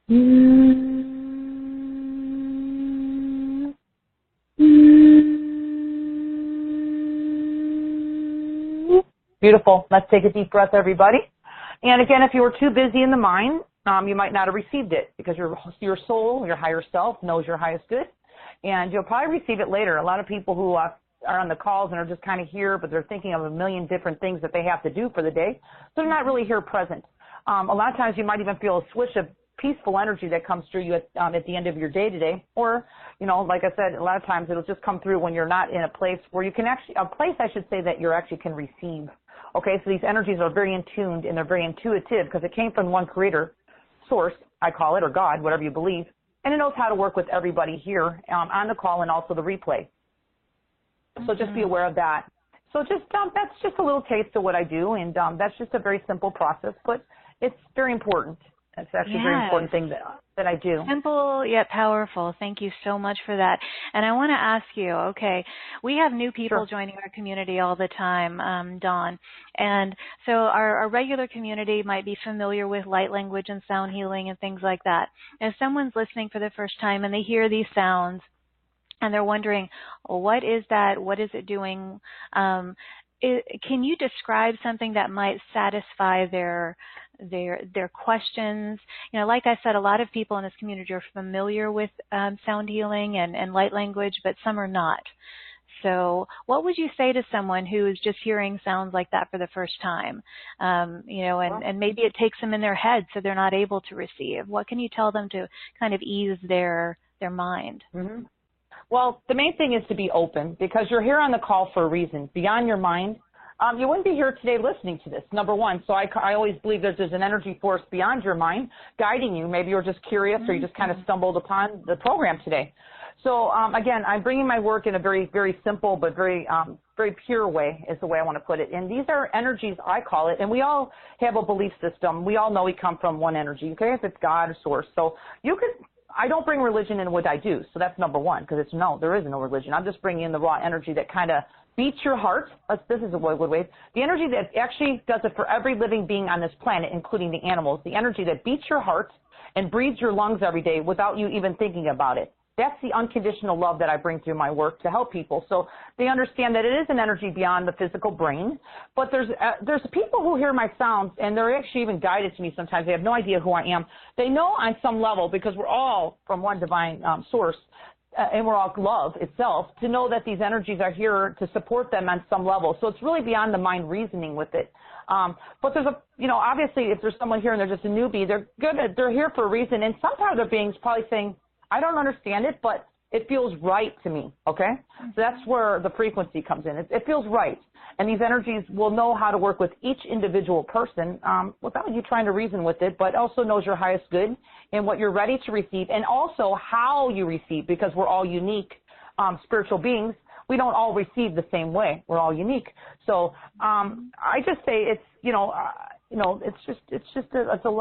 Beautiful. Let's take a deep breath, everybody. And again, if you were too busy in the mind, you might not have received it because your soul, your higher self, knows your highest good, and you'll probably receive it later. A lot of people who are on the calls and are just kind of here, but they're thinking of a million different things that they have to do for the day, so they're not really here present. A lot of times you might even feel a swish of peaceful energy that comes through you at the end of your day today, or, like I said, a lot of times it'll just come through when you're not in a place where you can actually, that you actually can receive. Okay, so these energies are very in tuned and they're very intuitive because it came from one creator, source, I call it, or God, whatever you believe, and it knows how to work with everybody here on the call and also the replay. So just be aware of that. So just that's just a little taste of what I do, and that's just a very simple process, but it's very important. It's actually a very important thing that I do. Simple yet powerful. Thank you so much for that. And I want to ask you, okay, we have new people joining our community all the time, Dawn. And so our regular community might be familiar with light language and sound healing and things like that. If someone's listening for the first time and they hear these sounds and they're wondering, well, what is that? What is it doing? Can you describe something that might satisfy their questions? Like I said, a lot of people in this community are familiar with sound healing and light language, but some are not. So what would you say to someone who is just hearing sounds like that for the first time? And maybe it takes them in their head so they're not able to receive. What can you tell them to kind of ease their mind? Mm-hmm. Well, the main thing is to be open, because you're here on the call for a reason. Beyond your mind, you wouldn't be here today listening to this, number one. So I always believe there's an energy force beyond your mind guiding you. Maybe you're just curious or you just kind of stumbled upon the program today. So, again, I'm bringing my work in a very, very simple but very pure way is the way I want to put it. And these are energies, I call it, and we all have a belief system. We all know we come from one energy, okay, if it's God or source. So I don't bring religion in what I do, so that's number one, because there is no religion. I'm just bringing in the raw energy that kind of beats your heart. This is a good way. The energy that actually does it for every living being on this planet, including the animals, the energy that beats your heart and breathes your lungs every day without you even thinking about it. That's the unconditional love that I bring through my work to help people. So they understand that it is an energy beyond the physical brain. But there's people who hear my sounds, and they're actually even guided to me sometimes. They have no idea who I am. They know on some level, because we're all from one divine source, and we're all love itself, to know that these energies are here to support them on some level. So it's really beyond the mind reasoning with it. But there's obviously if there's someone here and they're just a newbie, they're here for a reason. And some part of their being's probably saying, I don't understand it, but it feels right to me, okay? So that's where the frequency comes in. It feels right. And these energies will know how to work with each individual person without you trying to reason with it, but also knows your highest good and what you're ready to receive, and also how you receive, because we're all unique spiritual beings. We don't all receive the same way. We're all unique. So I just say it's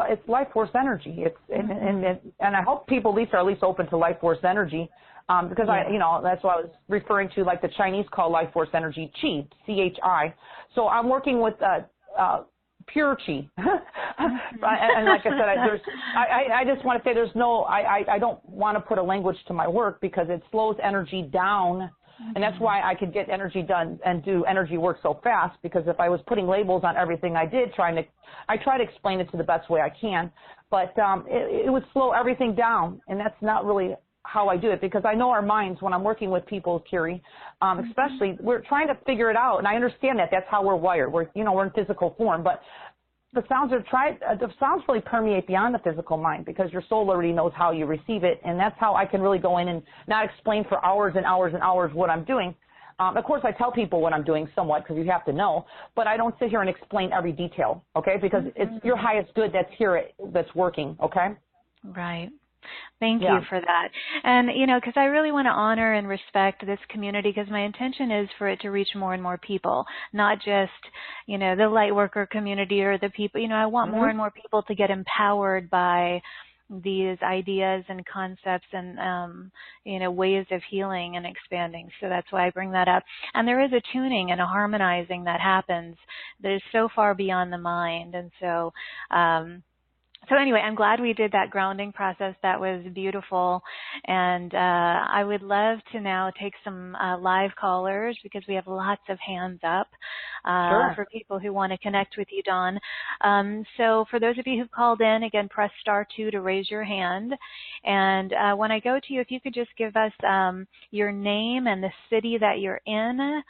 it's life force energy. And I hope people are at least open to life force energy, because that's what I was referring to, like the Chinese call life force energy Qi, C-H-I. So I'm working with pure Qi. And like I said, I just want to say I don't want to put a language to my work, because it slows energy down. And that's why I could get energy done and do energy work so fast, because if I was putting labels on everything I did, I try to explain it to the best way I can, but it would slow everything down, and that's not really how I do it, because I know our minds, when I'm working with people, Carrie, especially, we're trying to figure it out, and I understand that that's how we're wired. We're in physical form, but the sounds really permeate beyond the physical mind, because your soul already knows how you receive it, and that's how I can really go in and not explain for hours and hours and hours what I'm doing. Of course, I tell people what I'm doing somewhat, because you have to know, but I don't sit here and explain every detail, okay, because it's your highest good that's here, that's working, okay? Right. Thank you for that. And, because I really want to honor and respect this community, because my intention is for it to reach more and more people, not just, the Lightworker community or the people. I want more and more people to get empowered by these ideas and concepts and, ways of healing and expanding. So that's why I bring that up. And there is a tuning and a harmonizing that happens that is so far beyond the mind. And so, So anyway, I'm glad we did that grounding process. That was beautiful. And I would love to now take some live callers because we have lots of hands up Sure. for people who want to connect with you, Dawn. So for those of you who've called in, again, press *2 to raise your hand. And when I go to you, if you could just give us your name and the city that you're in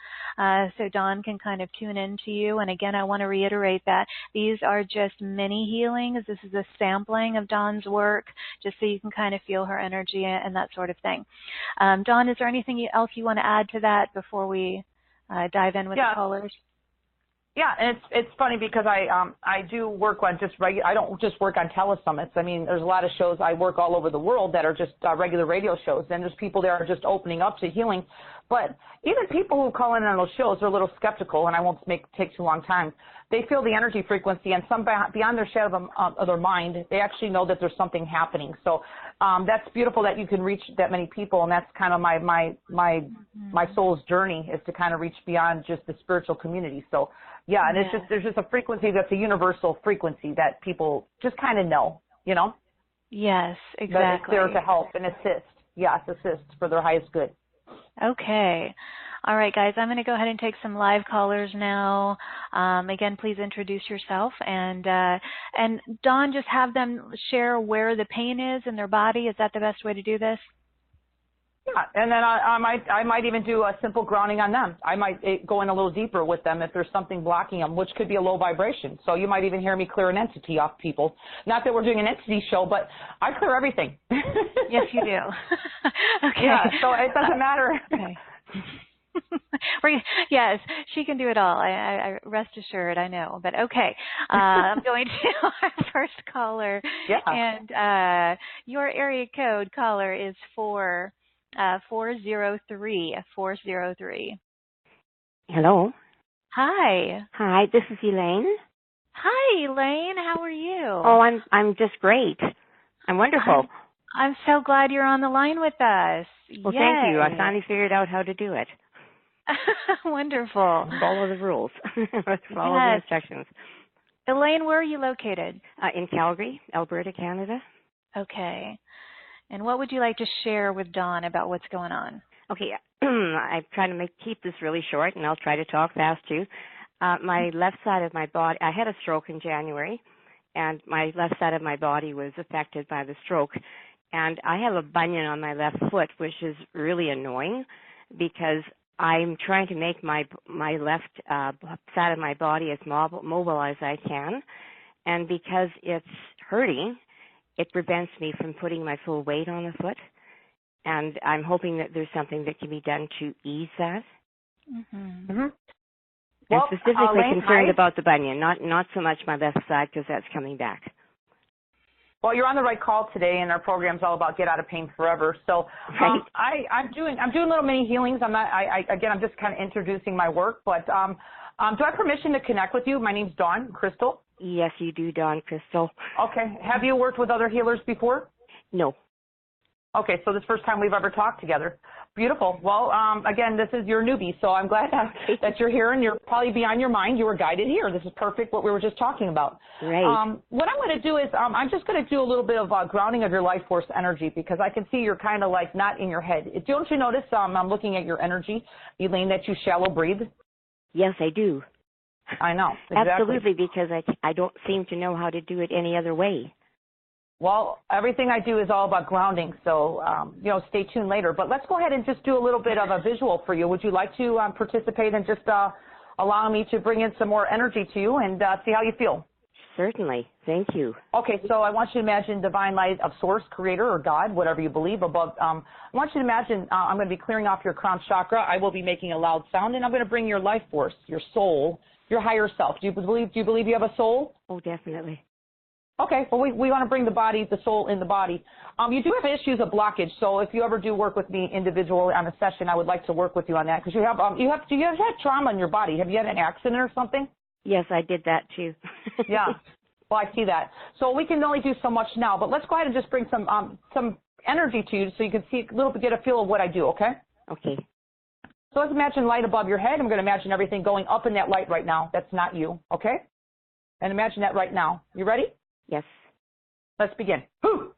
so Dawn can kind of tune into you. And again, I want to reiterate that these are just mini healings. This is a sampling of Dawn's work, just so you can kind of feel her energy and that sort of thing. Dawn, is there anything else you want to add to that before we dive in with the callers? Yeah, and it's funny because I do work on just I don't just work on telesummits. I mean, there's a lot of shows. I work all over the world that are just regular radio shows, and there's people there are just opening up to healing. But even people who call in on those shows are a little skeptical, and I won't take too long time. They feel the energy frequency, and some beyond their shadow of their mind, they actually know that there's something happening. So that's beautiful that you can reach that many people, and that's kind of my soul's journey is to kind of reach beyond just the spiritual community. So yeah, and there's just a frequency that's a universal frequency that people just kind of know, you know. Yes, exactly. That it's there to help and assist. Yes, assist for their highest good. Okay. All right, guys, I'm going to go ahead and take some live callers now. Again, please introduce yourself. And Dawn, just have them share where the pain is in their body. Is that the best way to do this? Yeah, and then I might even do a simple grounding on them. I might go in a little deeper with them if there's something blocking them, which could be a low vibration. So you might even hear me clear an entity off people. Not that we're doing an entity show, but I clear everything. Yes, you do. Okay. Yeah, so it doesn't matter. Okay. Yes, she can do it all. I rest assured, I know. But okay, I'm going to our first caller. Yeah. And your area code, caller, is 403. 403. Hello. Hi. Hi, this is Elaine. Hi, Elaine. How are you? Oh, I'm just great. I'm wonderful. I'm so glad you're on the line with us. Well, Yay. thank you. I finally figured out how to do it. Wonderful. Follow the rules. Follow the instructions. Elaine, where are you located? In Calgary, Alberta, Canada. Okay. And what would you like to share with Dawn about what's going on? Okay. I try to keep this really short, and I'll try to talk fast, too. My left side of my body, I had a stroke in January, and my left side of my body was affected by the stroke. And I have a bunion on my left foot, which is really annoying because I'm trying to make my left side of my body as mobile as I can. And because it's hurting, it prevents me from putting my full weight on the foot. And I'm hoping that there's something that can be done to ease that. Mm-hmm. Mm-hmm. I'm specifically concerned about the bunion, not so much my left side because that's coming back. Well, you're on the right call today, and our program's all about get out of pain forever. So I'm doing little mini healings. I'm just kind of introducing my work. But do I have permission to connect with you? My name's Dawn Crystal. Yes, you do, Dawn Crystal. Okay. Have you worked with other healers before? No. Okay, so this is the first time we've ever talked together. Beautiful. Well, again, this is your newbie, so I'm glad that you're here, and you're probably beyond your mind. You were guided here. This is perfect, what we were just talking about. Right. What I'm going to do is I'm just going to do a little bit of grounding of your life force energy because I can see you're kind of like not in your head. Don't you notice I'm looking at your energy, Elaine, that you shallow breathe? Yes, I do. I know. Exactly. Absolutely, because I don't seem to know how to do it any other way. Well, everything I do is all about grounding, so, stay tuned later. But let's go ahead and just do a little bit of a visual for you. Would you like to participate and just allow me to bring in some more energy to you and see how you feel? Certainly. Thank you. Okay, so I want you to imagine divine light of source, creator, or God, whatever you believe above. I want you to imagine I'm going to be clearing off your crown chakra. I will be making a loud sound, and I'm going to bring your life force, your soul, your higher self. Do you believe you have a soul? Oh, definitely. Okay, well, we want to bring the soul in the body. You do have issues of blockage, so if you ever do work with me individually on a session, I would like to work with you on that because you have had trauma in your body. Have you had an accident or something? Yes, I did that too. Yeah, well, I see that. So we can only do so much now, but let's go ahead and just bring some energy to you so you can see a little bit, get a feel of what I do, okay? Okay. So let's imagine light above your head. I'm going to imagine everything going up in that light right now. That's not you, okay? And imagine that right now. You ready? Yes. Let's begin. Whoo.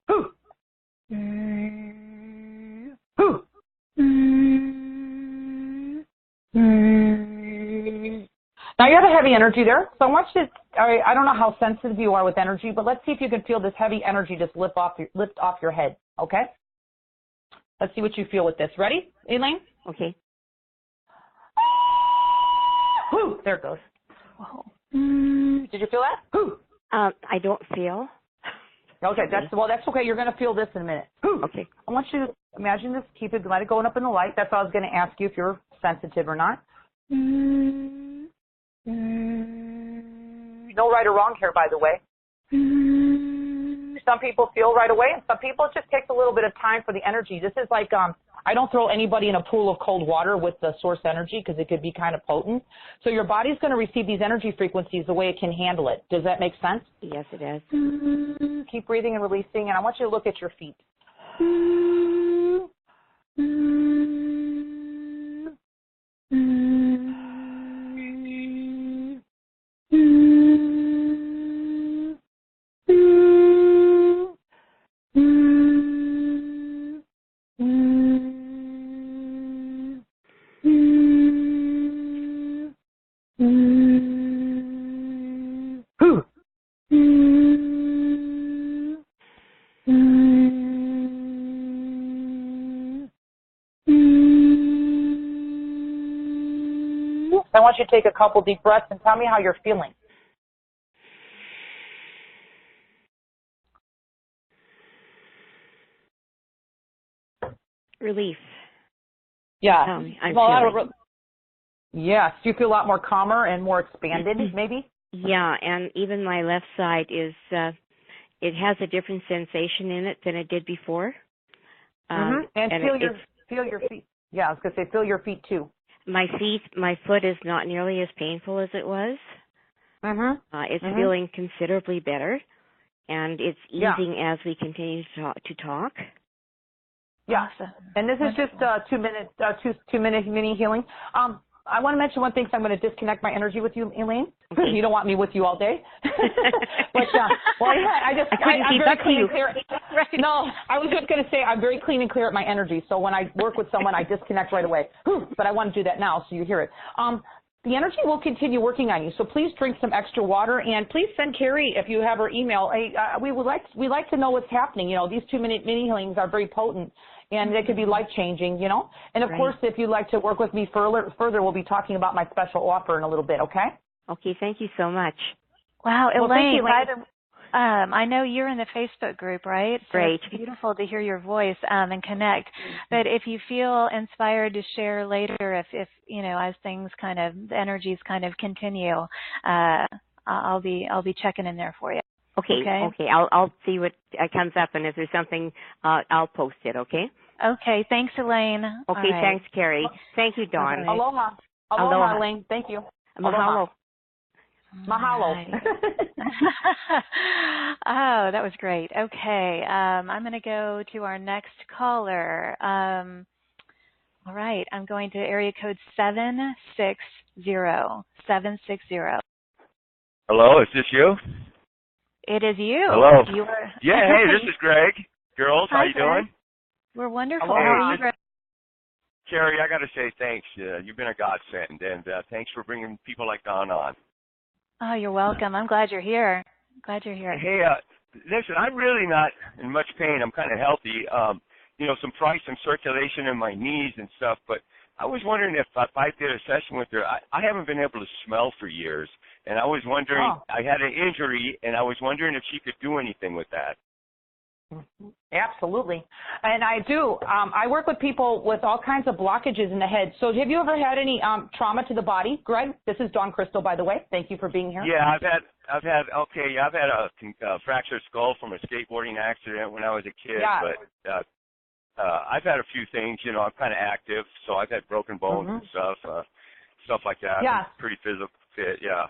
Whoo. Whoo. Now you have a heavy energy there, so I want you to, I don't know how sensitive you are with energy, but let's see if you can feel this heavy energy just lift off your head, okay? Let's see what you feel with this. Ready, Elaine? Okay. Whoo, there it goes. Whoa. Did you feel that? Whoo. I don't feel. Okay, that's okay. You're going to feel this in a minute. Whoo. Okay. I want you to imagine this. Keep it, let it going up in the light. That's what I was going to ask you if you're sensitive or not. No right or wrong here, by the way. Some people feel right away, and some people it just takes a little bit of time for the energy. This is like I don't throw anybody in a pool of cold water with the source energy because it could be kind of potent. So your body's going to receive these energy frequencies the way it can handle it. Does that make sense? Yes, it does. Keep breathing and releasing, and I want you to look at your feet. I want you to take a couple deep breaths and tell me how you're feeling. Relief. Yeah. I'm feeling. Yes. Do you feel a lot more calmer and more expanded, maybe? Yeah, and even my left side is, it has a different sensation in it than it did before. And feel your feet. Yeah, I was going to say feel your feet too. My foot is not nearly as painful as it was. It's feeling considerably better, and it's easing as we continue to talk. Yeah, awesome. And this is just a 2-minute mini healing. I want to mention one thing, so I'm going to disconnect my energy with you, Elaine. Okay. You don't want me with you all day. But, I'm very clean and clear. Right. No, I was just going to say I'm very clean and clear at my energy. So when I work with someone, I disconnect right away. But I want to do that now so you hear it. The energy will continue working on you, so please drink some extra water, and please send Carrie, if you have her email. We like to know what's happening. You know, these 2-minute mini healings are very potent, and they could be life-changing, you know. And, of course, if you'd like to work with me further, we'll be talking about my special offer in a little bit, okay? Okay, thank you so much. Wow, Elaine, thank you, Elaine. I know you're in the Facebook group, right? So Great. It's beautiful to hear your voice and connect. But if you feel inspired to share later, if you know, as things the energies continue, I'll be checking in there for you. Okay. I'll see what comes up, and if there's something, I'll post it. Okay. Okay. Thanks, Elaine. Okay. Right. Thanks, Carrie. Thank you, Dawn. Right. Aloha, Elaine. Thank you. Mahalo. Mahalo. Right. Oh, that was great. Okay. I'm going to go to our next caller. All right. I'm going to area code 760. 760. Hello, is this you? It is you. Hello. You are... Yeah, hey, this is Greg. Girls, Hi, how you doing? We're wonderful. Hey, how are you, Greg? Carrie, I got to say thanks. You've been a godsend, and thanks for bringing people like Dawn on. Oh, you're welcome. I'm glad you're here. Hey, listen, I'm really not in much pain. I'm kind of healthy. You know, some circulation in my knees and stuff, but I was wondering if I did a session with her. I haven't been able to smell for years, and I was wondering, I had an injury, and I was wondering if she could do anything with that. Absolutely. And I do. I work with people with all kinds of blockages in the head. So have you ever had any trauma to the body, Greg? This is Dawn Crystal, by the way. Thank you for being here. Yeah, I've had a fractured skull from a skateboarding accident when I was a kid, but I've had a few things. You know, I'm kind of active, so I've had broken bones and stuff like that. Yeah. I'm pretty physical fit, yeah.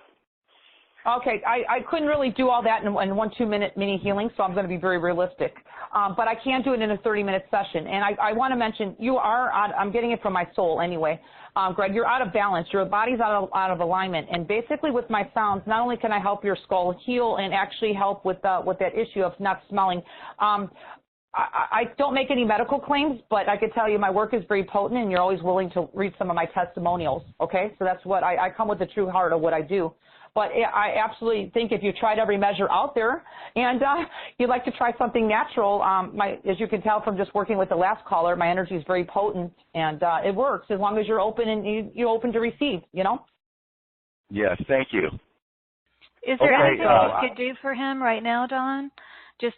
Okay, I couldn't really do all that in 1 2-minute mini healing, so I'm going to be very realistic. But I can do it in a 30-minute session. And I want to mention, I'm getting it from my soul anyway. Greg, you're out of balance. Your body's out of alignment. And basically with my sounds, not only can I help your skull heal and actually help with that issue of not smelling, I don't make any medical claims, but I can tell you my work is very potent, and you're always willing to read some of my testimonials, okay? So that's what I come with the true heart of what I do. But I absolutely think if you tried every measure out there and you'd like to try something natural, as you can tell from just working with the last caller, my energy is very potent, and it works as long as you're open and you're open to receive, you know? Yes, thank you. Is there anything you could do for him right now, Dawn?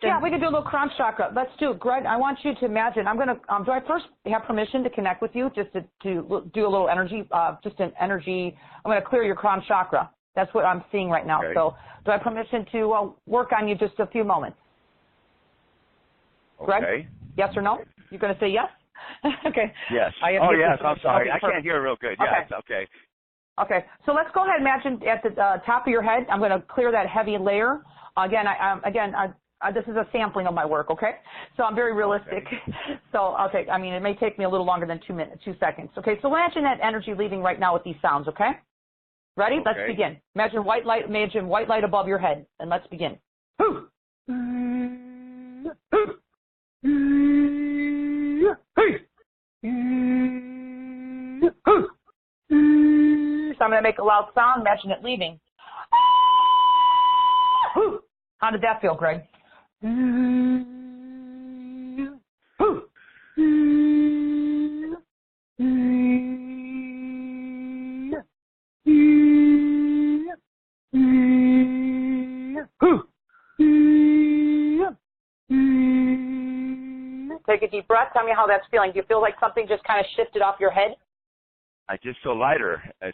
Yeah, we could do a little crown chakra. Let's do it. Greg, I want you to imagine, I'm going to, do I first have permission to connect with you just to do a little energy, I'm going to clear your crown chakra. That's what I'm seeing right now. Okay. So do I have permission to work on you just a few moments? Okay. Greg, yes or no? You're going to say yes? Okay. Yes. Yes, I'm sorry. I can't hear real good. Yes, okay. Okay, so let's go ahead and imagine at the top of your head, I'm going to clear that heavy layer. Again, this is a sampling of my work, okay? So I'm very realistic. Okay. So, okay, I mean, it may take me a little longer than 2 seconds. Okay, so imagine that energy leaving right now with these sounds, okay? Ready? Okay. Let's begin. Imagine white light above your head, and let's begin. So I'm going to make a loud sound. Imagine it leaving. How did that feel, Greg? Take a deep breath. Tell me how that's feeling. Do you feel like something just kind of shifted off your head? I just feel lighter. I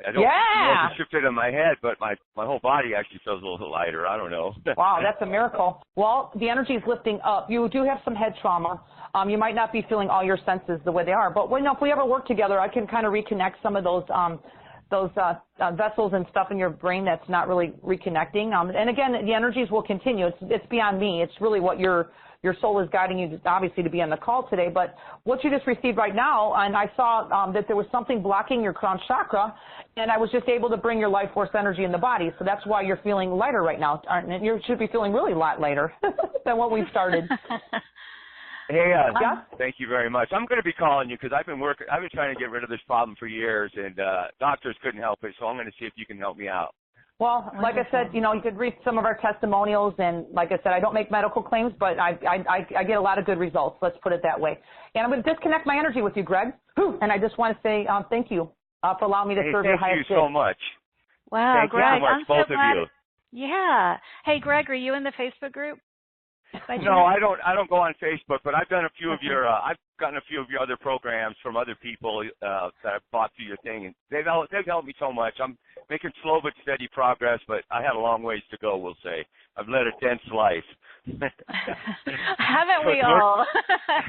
don't know if it shifted in my head, but my whole body actually feels a little lighter. I don't know. Wow, that's a miracle. Well, the energy is lifting up. You do have some head trauma. You might not be feeling all your senses the way they are, but if we ever work together, I can kind of reconnect some of those vessels and stuff in your brain that's not really reconnecting. And again, the energies will continue. It's beyond me. It's really what your soul is guiding you, obviously, to be on the call today. But what you just received right now, and I saw that there was something blocking your crown chakra, and I was just able to bring your life force energy in the body. So that's why you're feeling lighter right now. And you should be feeling really a lot lighter than what we started. Hey, thank you very much. I'm going to be calling you because I've been trying to get rid of this problem for years, and doctors couldn't help it. So I'm going to see if you can help me out. Well, like I said, you could read some of our testimonials, and like I said, I don't make medical claims, but I get a lot of good results. Let's put it that way. And I'm going to disconnect my energy with you, Greg. And I just want to say thank you for allowing me to serve your highest good. Thank you so much. Wow, thank Greg, you so much, both of you. Yeah. Hey, Greg, are you in the Facebook group? No, I don't go on Facebook, but I've done a few of your I've gotten a few of your other programs from other people that I've bought through your thing, and they've helped me so much. I'm making slow but steady progress, but I have a long ways to go, we'll say. I've led a dense life. Haven't we all?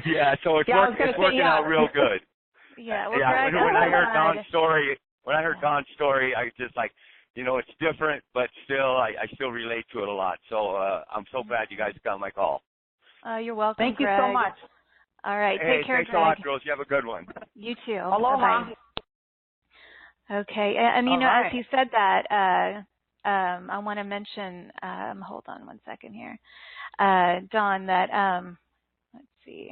Yeah, so it's working out real good. Yeah, well, yeah. Greg, When I heard Dawn's story, I just like, it's different, but still, I still relate to it a lot. So I'm so glad you guys got my call. You're welcome, Thank Greg. you so much. All right, hey, take care, thanks Greg. a lot, girls. You have a good one. You too. Aloha. Bye-bye. Okay, and right. as you said that, I want to mention, hold on one second here, Dawn, that, let's see,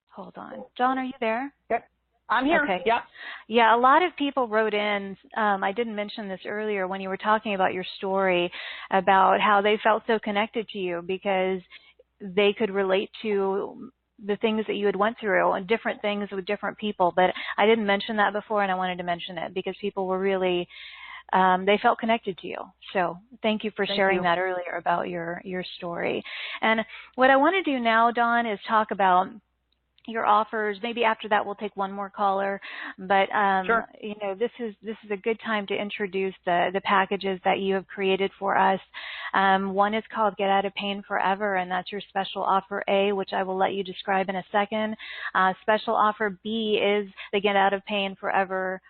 hold on. Dawn, are you there? Yep. I'm here. Okay. Yep. Yeah, a lot of people wrote in, I didn't mention this earlier when you were talking about your story, about how they felt so connected to you because they could relate to the things that you had went through and different things with different people. But I didn't mention that before, and I wanted to mention it because people were really, they felt connected to you. So thank you for sharing that earlier about your story. And what I want to do now, Dawn, is talk about your offers. Maybe after that we'll take one more caller, but sure. This is a good time to introduce the packages that you have created for us. One is called Get Out of Pain Forever, and that's your special offer A, which I will let you describe in a second. Special offer B is the Get Out of Pain Forever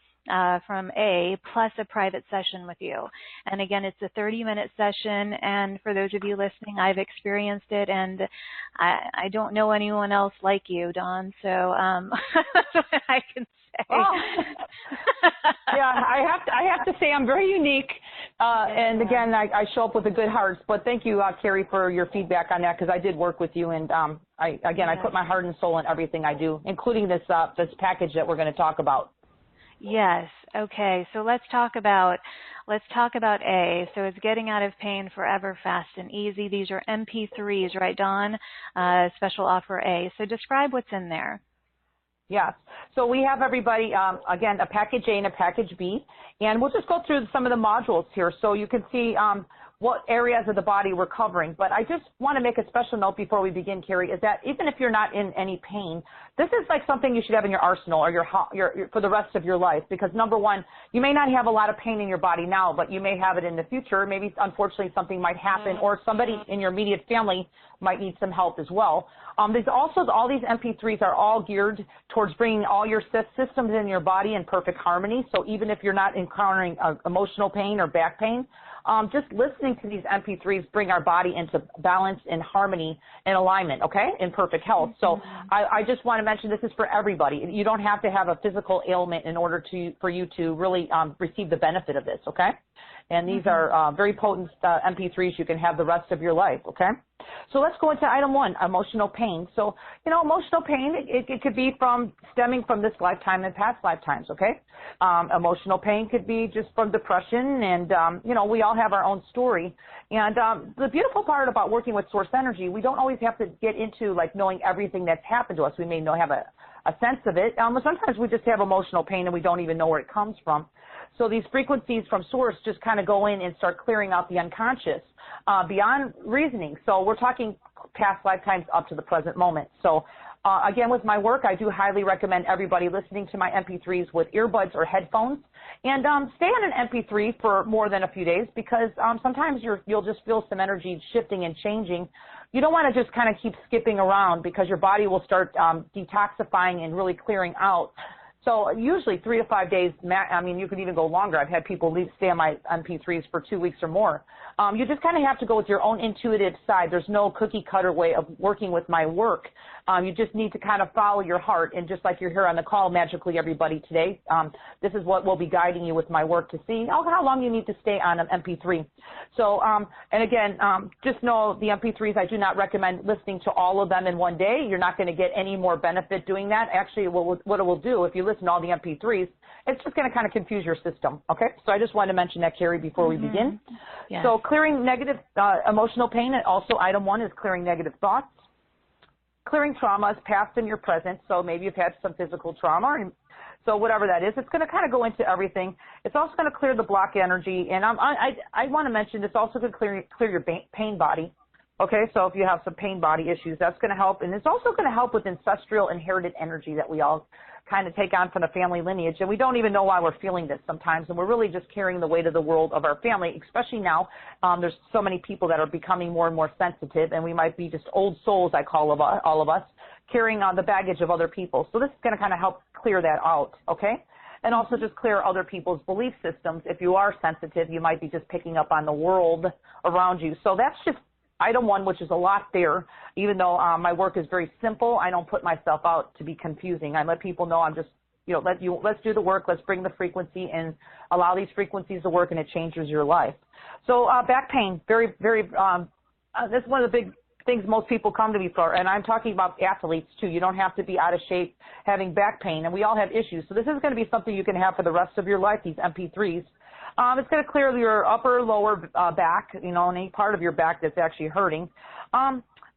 from A plus a private session with you. And again, it's a 30-minute session, and for those of you listening, I've experienced it, and I don't know anyone else like you, Dawn, so that's what I can say. Oh. Yeah, I have to say I'm very unique, and again, I show up with a good heart. But thank you, Carrie, for your feedback on that, because I did work with you, and I put my heart and soul in everything I do, including this package that we're going to talk about. Yes. Okay. So let's talk about A. So it's getting out of pain forever, fast and easy. These are MP3s, right, Dawn? Special offer A. So describe what's in there. Yes. So we have everybody, again, a package A and a package B, and we'll just go through some of the modules here so you can see what areas of the body we're covering. But I just want to make a special note before we begin, Carrie, is that even if you're not in any pain, this is like something you should have in your arsenal or your for the rest of your life, because number one, you may not have a lot of pain in your body now, but you may have it in the future. Maybe unfortunately something might happen, or somebody in your immediate family might need some help as well. There's also all these MP3s are all geared towards bringing all your systems in your body in perfect harmony. So even if you're not encountering emotional pain or back pain, just listening to these MP3s bring our body into balance and harmony and alignment, okay, in perfect health. So I just want to mention this is for everybody. You don't have to have a physical ailment in order for you to really receive the benefit of this, okay? And these are very potent MP3s you can have the rest of your life, okay? So let's go into item one, emotional pain. So, emotional pain, it could be stemming from this lifetime and past lifetimes, okay? Emotional pain could be just from depression, and, we all have our own story. And the beautiful part about working with Source Energy, we don't always have to get into, knowing everything that's happened to us. We may have a sense of it. Sometimes we just have emotional pain and we don't even know where it comes from. So these frequencies from Source just kind of go in and start clearing out the unconscious beyond reasoning. So we're talking past lifetimes up to the present moment. So again, with my work, I do highly recommend everybody listening to my MP3s with earbuds or headphones. And stay on an MP3 for more than a few days, because sometimes you'll just feel some energy shifting and changing. You don't want to just kind of keep skipping around, because your body will start detoxifying and really clearing out. So usually 3 to 5 days, you could even go longer. I've had people stay on my MP3s for 2 weeks or more. You just kind of have to go with your own intuitive side. There's no cookie cutter way of working with my work. You just need to kind of follow your heart. And just like you're here on the call magically, everybody, today, this is what will be guiding you with my work to see how long you need to stay on an MP3. So, and again, just know the MP3s, I do not recommend listening to all of them in one day. You're not going to get any more benefit doing that. Actually, what it will do, if you listen to all the MP3s, it's just going to kind of confuse your system, okay? So I just wanted to mention that, Carrie, before we begin. Yes. So clearing negative emotional pain, and also item one is clearing negative thoughts. Clearing traumas, past and your present. So maybe you've had some physical trauma. So whatever that is, it's going to kind of go into everything. It's also going to clear the block energy. And I want to mention it's also going to clear your pain body. Okay, so if you have some pain body issues, that's going to help. And it's also going to help with ancestral inherited energy that we all kind of take on from the family lineage. And we don't even know why we're feeling this sometimes. And we're really just carrying the weight of the world of our family, especially now. There's so many people that are becoming more and more sensitive, and we might be just old souls, I call all of us, carrying on the baggage of other people. So this is going to kind of help clear that out, okay? And also just clear other people's belief systems. If you are sensitive, you might be just picking up on the world around you. So that's just item one, which is a lot there. Even though my work is very simple, I don't put myself out to be confusing. I let people know I'm just, let's do the work, let's bring the frequency and allow these frequencies to work, and it changes your life. So back pain, very, very, that's one of the big things most people come to me for, and I'm talking about athletes too. You don't have to be out of shape having back pain, and we all have issues. So this is going to be something you can have for the rest of your life, these MP3s. It's going to clear your upper, lower back, any part of your back that's actually hurting.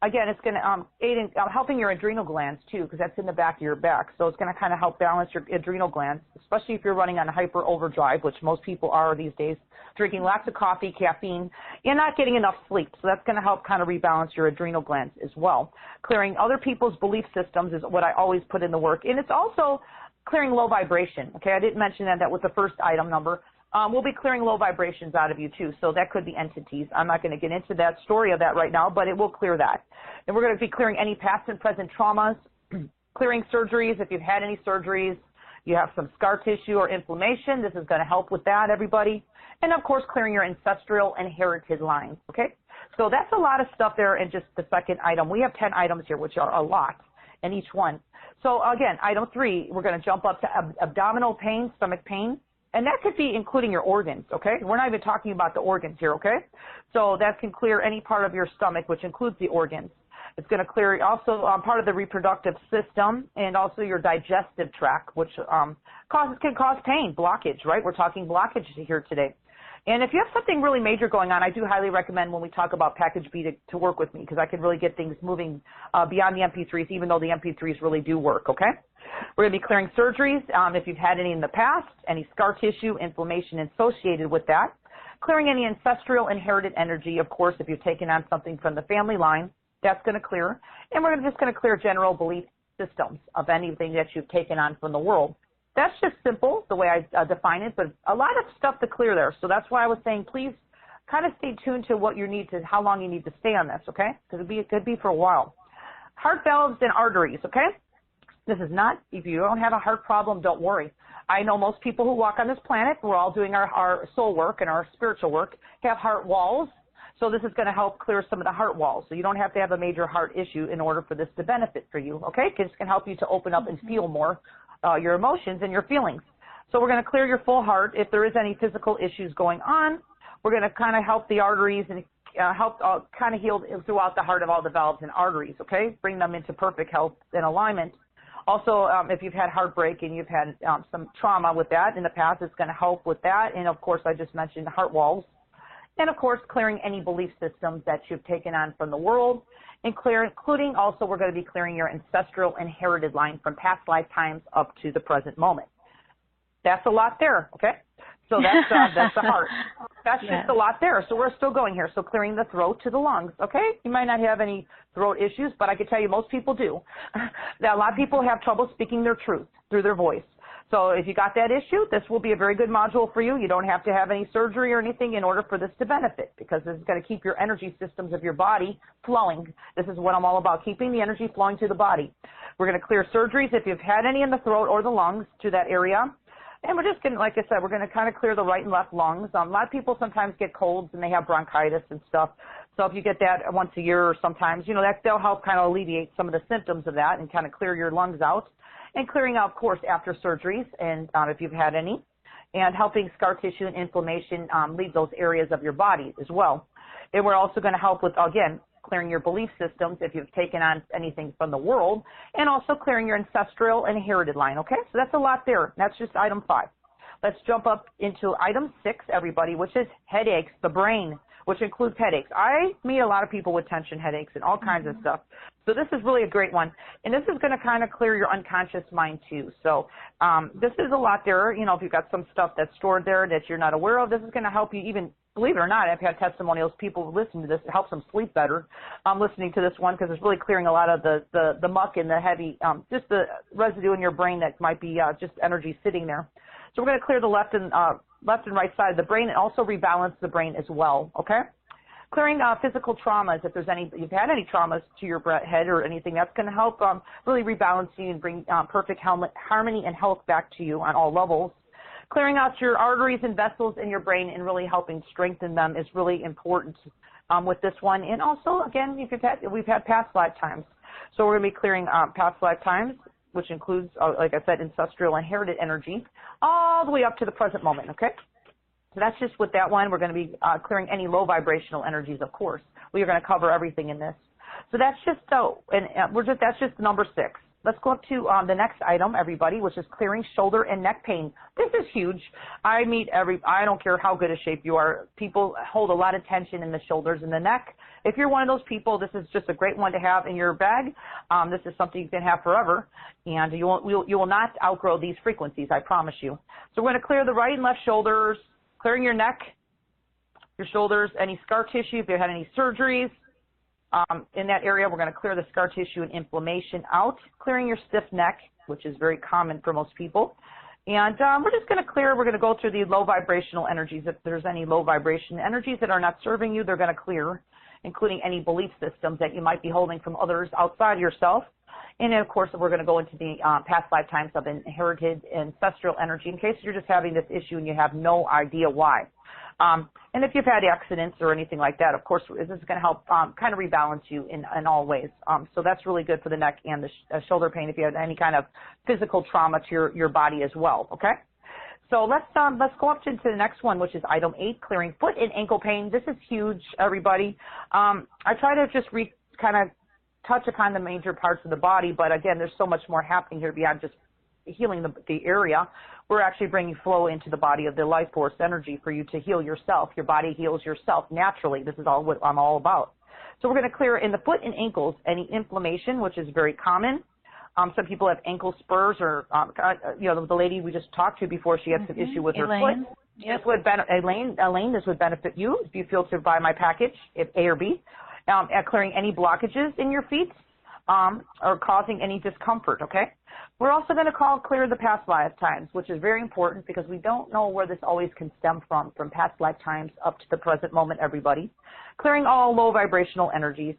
Again, it's going to aid in helping your adrenal glands too, because that's in the back of your back. So it's going to kind of help balance your adrenal glands, especially if you're running on hyper overdrive, which most people are these days, drinking lots of coffee, caffeine, and not getting enough sleep. So that's going to help kind of rebalance your adrenal glands as well. Clearing other people's belief systems is what I always put in the work. And it's also clearing low vibration. Okay, I didn't mention that was the first item number. We'll be clearing low vibrations out of you too, so that could be entities. I'm not going to get into that story of that right now, but it will clear that. And we're going to be clearing any past and present traumas, clearing surgeries if you've had any surgeries, you have some scar tissue or inflammation, this is going to help with that, everybody. And, of course, clearing your ancestral inherited lines, okay? So that's a lot of stuff there in just the second item. We have 10 items here, which are a lot in each one. So, again, item 3, we're going to jump up to abdominal pain, stomach pain. And that could be including your organs, okay? We're not even talking about the organs here, okay? So that can clear any part of your stomach, which includes the organs. It's going to clear also part of the reproductive system and also your digestive tract, which can cause pain, blockage, right? We're talking blockage here today. And if you have something really major going on, I do highly recommend when we talk about package B to work with me, because I can really get things moving beyond the MP3s, even though the MP3s really do work, okay? We're going to be clearing surgeries if you've had any in the past, any scar tissue, inflammation associated with that. Clearing any ancestral inherited energy, of course, if you've taken on something from the family line, that's going to clear. And we're just going to clear general belief systems of anything that you've taken on from the world. That's just simple, the way I define it, but a lot of stuff to clear there. So that's why I was saying, please kind of stay tuned to what you need to, how long you need to stay on this, okay? Because it could be for a while. Heart valves and arteries, okay? This is not, if you don't have a heart problem, don't worry. I know most people who walk on this planet, we're all doing our soul work and our spiritual work, have heart walls. So this is going to help clear some of the heart walls. So you don't have to have a major heart issue in order for this to benefit for you, okay? This can help you to open up and feel more your emotions and your feelings. So we're going to clear your full heart. If there is any physical issues going on, we're going to kind of help the arteries and help kind of heal throughout the heart of all the valves and arteries, okay? Bring them into perfect health and alignment. Also, if you've had heartbreak and you've had some trauma with that in the past, it's going to help with that. And, of course, I just mentioned heart walls. And, of course, clearing any belief systems that you've taken on from the world, including also we're going to be clearing your ancestral inherited line from past lifetimes up to the present moment. That's a lot there, okay? So that's the heart. That's just a lot there. So we're still going here. So clearing the throat to the lungs, okay? You might not have any throat issues, but I can tell you most people do. That a lot of people have trouble speaking their truth through their voice. So if you got that issue, this will be a very good module for you. You don't have to have any surgery or anything in order for this to benefit, because this is going to keep your energy systems of your body flowing. This is what I'm all about, keeping the energy flowing to the body. We're going to clear surgeries if you've had any in the throat or the lungs to that area. And we're just going to, like I said, we're going to kind of clear the right and left lungs. A lot of people sometimes get colds and they have bronchitis and stuff. So if you get that once a year or sometimes, you know, that'll help kind of alleviate some of the symptoms of that and kind of clear your lungs out. And clearing out, of course, after surgeries, and if you've had any, and helping scar tissue and inflammation leave those areas of your body as well. And we're also going to help with, again, clearing your belief systems if you've taken on anything from the world, and also clearing your ancestral inherited line, okay? So that's a lot there. That's just item 5. Let's jump up into item 6, everybody, which is headaches, the brain, which includes headaches. I meet a lot of people with tension headaches and all kinds of stuff. So this is really a great one. And this is going to kind of clear your unconscious mind too. So this is a lot there. You know, if you've got some stuff that's stored there that you're not aware of, this is going to help you even, believe it or not, I've had testimonials, people listen to this, it helps them sleep better. I'm listening to this one because it's really clearing a lot of the muck and the heavy, just the residue in your brain that might be just energy sitting there. So we're going to clear the left and right side of the brain and also rebalance the brain as well, okay? Clearing physical traumas, if there's any, you've had any traumas to your head or anything, that's going to help really rebalance you and bring perfect harmony and health back to you on all levels. Clearing out your arteries and vessels in your brain and really helping strengthen them is really important with this one. And also, again, we've had past lifetimes. So we're going to be clearing past lifetimes, which includes, like I said, ancestral inherited energy, all the way up to the present moment, okay? So that's just with that one. We're going to be clearing any low vibrational energies, of course. We are going to cover everything in this. So that's just that's just number 6. Let's go up to the next item, everybody, which is clearing shoulder and neck pain. This is huge. I don't care how good a shape you are. People hold a lot of tension in the shoulders and the neck. If you're one of those people, this is just a great one to have in your bag. This is something you can have forever, and you will not outgrow these frequencies, I promise you. So we're going to clear the right and left shoulders, clearing your neck, your shoulders, any scar tissue, if you had any surgeries. In that area, we're going to clear the scar tissue and inflammation out, clearing your stiff neck, which is very common for most people. And we're just going to we're going to go through the low vibrational energies. If there's any low vibration energies that are not serving you, they're going to clear. including any belief systems that you might be holding from others outside yourself. And then, of course, we're going to go into the past lifetimes of inherited ancestral energy in case you're just having this issue and you have no idea why. And if you've had accidents or anything like that, of course, this is going to help kind of rebalance you in all ways. So that's really good for the neck and the shoulder pain if you have any kind of physical trauma to your body as well, okay? So let's go up to the next one, which is item 8, clearing foot and ankle pain. This is huge, everybody. I try to just kind of touch upon the major parts of the body, but again, there's so much more happening here beyond just healing the area. We're actually bringing flow into the body of the life force energy for you to heal yourself. Your body heals yourself naturally. This is all what I'm all about. So we're going to clear in the foot and ankles any inflammation, which is very common. Some people have ankle spurs, or the lady we just talked to before, she had some issue with her foot. Yep. Elaine, this would benefit you if you feel to buy my package, if A or B. At clearing any blockages in your feet or causing any discomfort, okay? We're also going to clear the past lifetimes, which is very important because we don't know where this always can stem from past lifetimes up to the present moment, everybody. Clearing all low vibrational energies,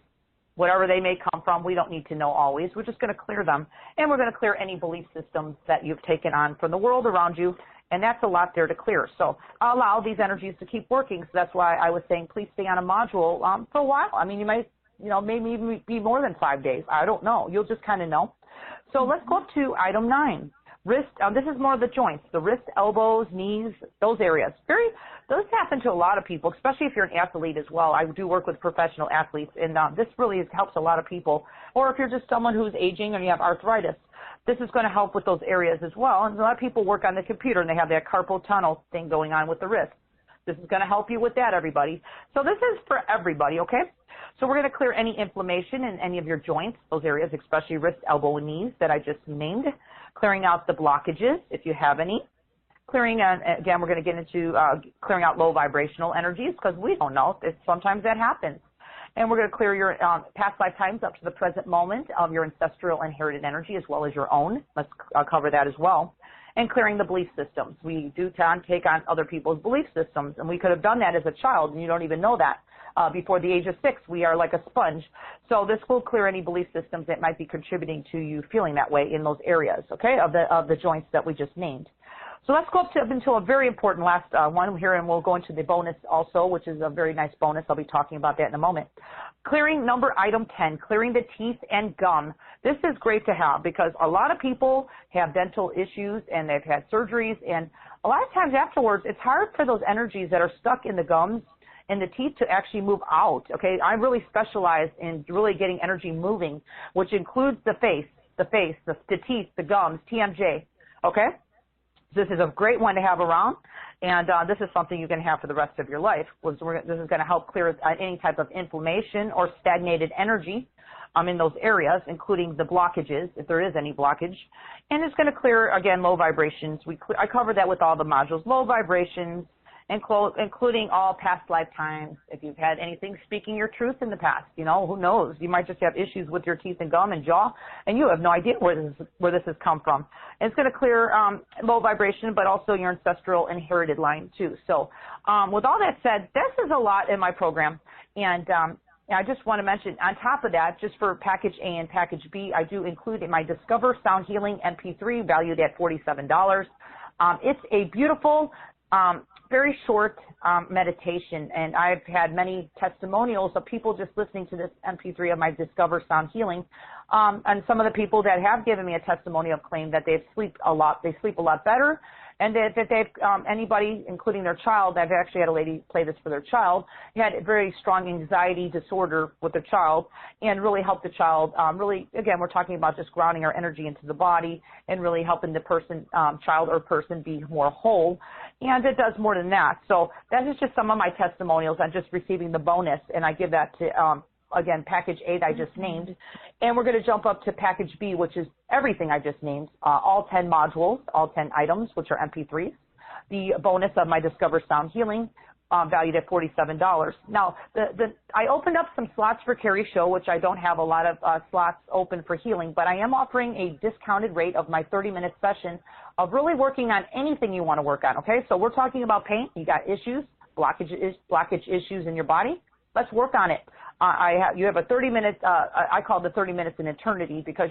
whatever they may come from, we don't need to know always. We're just going to clear them, and we're going to clear any belief systems that you've taken on from the world around you, and that's a lot there to clear. So allow these energies to keep working. So that's why I was saying please stay on a module for a while. I mean, you might, maybe even be more than 5 days. I don't know. You'll just kind of know. So let's go up to item 9. Wrist, this is more of the joints, the wrist, elbows, knees, those areas. Those happen to a lot of people, especially if you're an athlete as well. I do work with professional athletes, and this really helps a lot of people. Or if you're just someone who's aging and you have arthritis, this is going to help with those areas as well. And a lot of people work on the computer, and they have that carpal tunnel thing going on with the wrist. This is going to help you with that, everybody. So this is for everybody, okay? So we're going to clear any inflammation in any of your joints, those areas, especially wrist, elbow, and knees that I just named. Clearing out the blockages, if you have any. Clearing, again, we're going to get into clearing out low vibrational energies because we don't know. Sometimes that happens. And we're going to clear your past lifetimes up to the present moment of your ancestral inherited energy as well as your own. Let's cover that as well. And clearing the belief systems. We do take on other people's belief systems, and we could have done that as a child, and you don't even know that. Before the age of 6, we are like a sponge. So this will clear any belief systems that might be contributing to you feeling that way in those areas, okay, of the joints that we just named. So let's go up until a very important last one here, and we'll go into the bonus also, which is a very nice bonus. I'll be talking about that in a moment. Clearing item 10, clearing the teeth and gum. This is great to have because a lot of people have dental issues and they've had surgeries, and a lot of times afterwards, it's hard for those energies that are stuck in the gums and the teeth to actually move out, okay? I really specialize in really getting energy moving, which includes the teeth, the gums, TMJ, okay? This is a great one to have around, and this is something you can have for the rest of your life. This is going to help clear any type of inflammation or stagnated energy in those areas, including the blockages, if there is any blockage. And it's going to clear, again, low vibrations. I cover that with all the modules, low vibrations, including all past lifetimes. If you've had anything speaking your truth in the past, who knows? You might just have issues with your teeth and gum and jaw, and you have no idea where this has come from. And it's going to clear low vibration, but also your ancestral inherited line too. So with all that said, this is a lot in my program, and I just want to mention, on top of that, just for Package A and Package B, I do include in my Discover Sound Healing MP3 valued at $47. It's a beautiful, very short meditation, and I've had many testimonials of people just listening to this MP3 of my Discover Sound Healing, and some of the people that have given me a testimony have claimed that they sleep a lot better, and that they've, anybody, including their child, I've actually had a lady play this for their child, had a very strong anxiety disorder with their child, and really helped the child, really, again, we're talking about just grounding our energy into the body, and really helping the person, child or person be more whole, and it does more than that. So that is just some of my testimonials on just receiving the bonus, and I give that to, again, Package A that I just named. And we're going to jump up to Package B, which is everything I just named, all 10 modules, all 10 items, which are MP3s. The bonus of my Discover Sound Healing, valued at $47. Now, I opened up some slots for Carrie Show, which I don't have a lot of slots open for healing, but I am offering a discounted rate of my 30-minute session of really working on anything you want to work on, okay? So we're talking about pain. You got issues, blockage issues in your body. let's work on it. You have a 30-minute, I call the 30 minutes an eternity because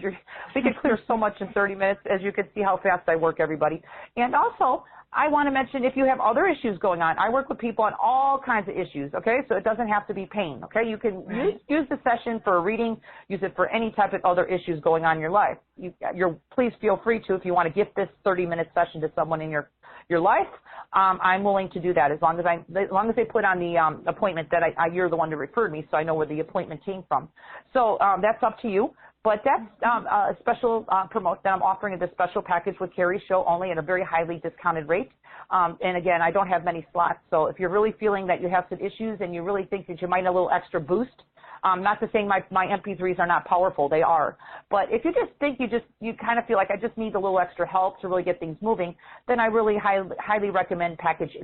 we can clear so much in 30 minutes, as you can see how fast I work, everybody. And also, I want to mention if you have other issues going on, I work with people on all kinds of issues, okay? So it doesn't have to be pain, okay? You can use the session for a reading, use it for any type of other issues going on in your life. Please feel free to, if you want to gift this 30-minute session to someone in your life, I'm willing to do that as long as they put on the appointment that you're the one that referred me, so I know where the appointment came from. So that's up to you. But that's a special promote that I'm offering this special package with Carrie's show only at a very highly discounted rate. And again, I don't have many slots. So if you're really feeling that you have some issues and you really think that you might need a little extra boost, not to say my MP3s are not powerful, they are. But if you just think you kind of feel like I just need a little extra help to really get things moving, then I really highly recommend package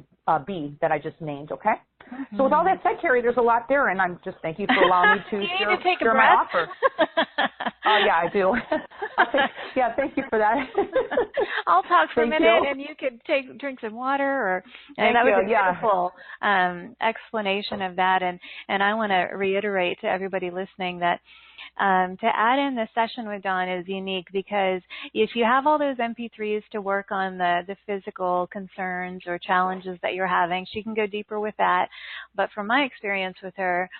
B that I just named, okay? Mm-hmm. So with all that said, Carrie, there's a lot there, and I'm just thank you for allowing me to share my offer. Oh, yeah, I do. Thank you for that. I'll talk for a minute, and you could drink some water. And that was a beautiful explanation of that. And I want to reiterate to everybody listening that to add in the session with Dawn is unique because if you have all those MP3s to work on the physical concerns or challenges that you're having, she can go deeper with that. But from my experience with her,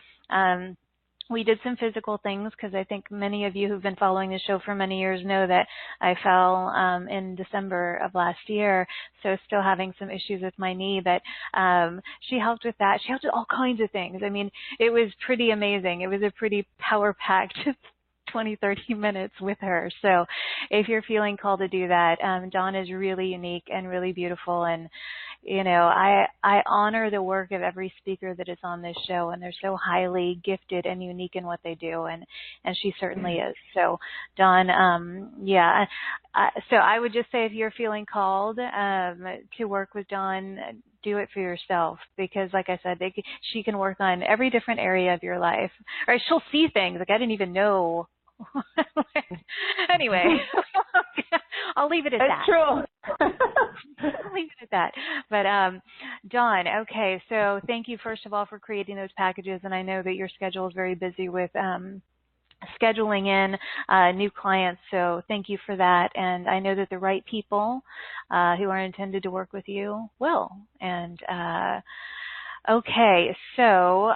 we did some physical things because I think many of you who've been following the show for many years know that I fell in December of last year, so still having some issues with my knee. But she helped with that. She helped with all kinds of things. I mean, it was pretty amazing. It was a pretty power-packed 20, 30 minutes with her. So if you're feeling called to do that, Dawn is really unique and really beautiful. And you know, I honor the work of every speaker that is on this show, and they're so highly gifted and unique in what they do, and she certainly is. So, Dawn, so I would just say if you're feeling called to work with Dawn, do it for yourself because, like I said, she can work on every different area of your life. Or she'll see things like I didn't even know. Anyway, I'll leave it at that. That's true. I'll leave it at that. But Dawn, okay, so thank you first of all for creating those packages, and I know that your schedule is very busy with scheduling in new clients, so thank you for that. And I know that the right people who are intended to work with you will. And okay, so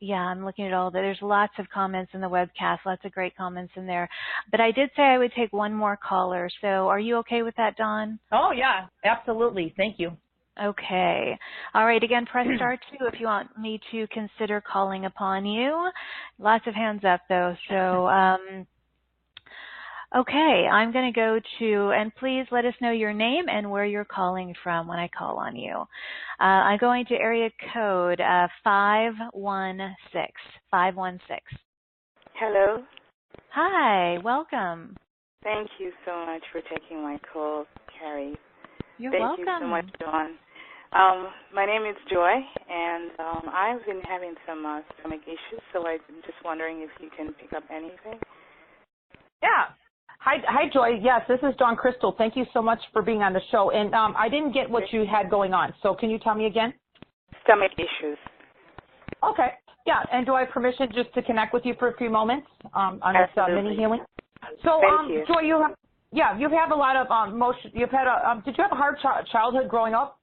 yeah, I'm looking at all that. There's lots of comments in the webcast, lots of great comments in there. But I did say I would take one more caller. So are you okay with that, Dawn? Oh, yeah, absolutely. Thank you. Okay. All right. Again, press star 2 if you want me to consider calling upon you. Lots of hands up, though. So, okay, I'm going to go to, and please let us know your name and where you're calling from when I call on you. I'm going to area code 516. 516. Hello. Hi, welcome. Thank you so much for taking my call, Carrie. You're welcome. Thank you so much, Dawn. My name is Joy, and I've been having some stomach issues, so I'm just wondering if you can pick up anything. Yeah. Hi, Joy. Yes, this is Dawn Crystal. Thank you so much for being on the show. And I didn't get what you had going on, so can you tell me again? Stomach issues. Okay. Yeah, and do I have permission just to connect with you for a few moments on this mini healing? So, Thank you. Joy, you've had a lot of motion. You've had did you have a hard childhood growing up?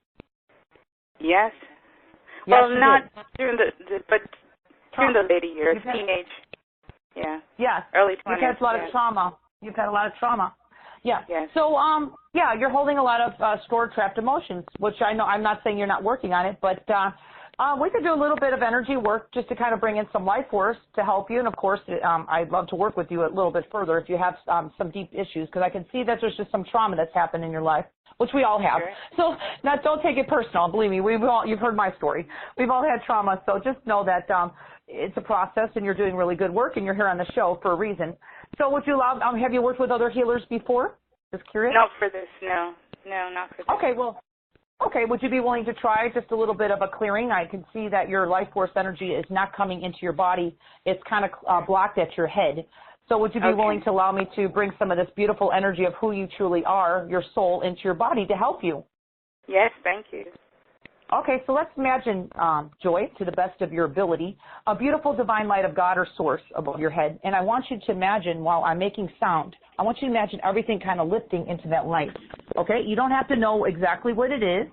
Yes. Yes, well, not during during the later years, teenage. Yeah. Yes. Early 20s. You've had a lot of trauma. You've had a lot of trauma. Yeah. Yes. So, yeah, you're holding a lot of stored, trapped emotions, which I know. I'm not saying you're not working on it, but we could do a little bit of energy work just to kind of bring in some life force to help you. And of course, I'd love to work with you a little bit further if you have some deep issues, because I can see that there's just some trauma that's happened in your life, which we all have. Sure. So, don't take it personal. Believe me, you've heard my story. We've all had trauma, so just know that it's a process, and you're doing really good work, and you're here on the show for a reason. So, would you allow? Have you worked with other healers before? Just curious. Not for this. No, not for this. Okay, well. Okay, would you be willing to try just a little bit of a clearing? I can see that your life force energy is not coming into your body. It's kind of blocked at your head. So would you be willing to allow me to bring some of this beautiful energy of who you truly are, your soul, into your body to help you? Yes, thank you. Okay, so let's imagine, Joy, to the best of your ability, a beautiful divine light of God or source above your head. And I want you to imagine, while I'm making sound, I want you to imagine everything kind of lifting into that light. Okay? You don't have to know exactly what it is,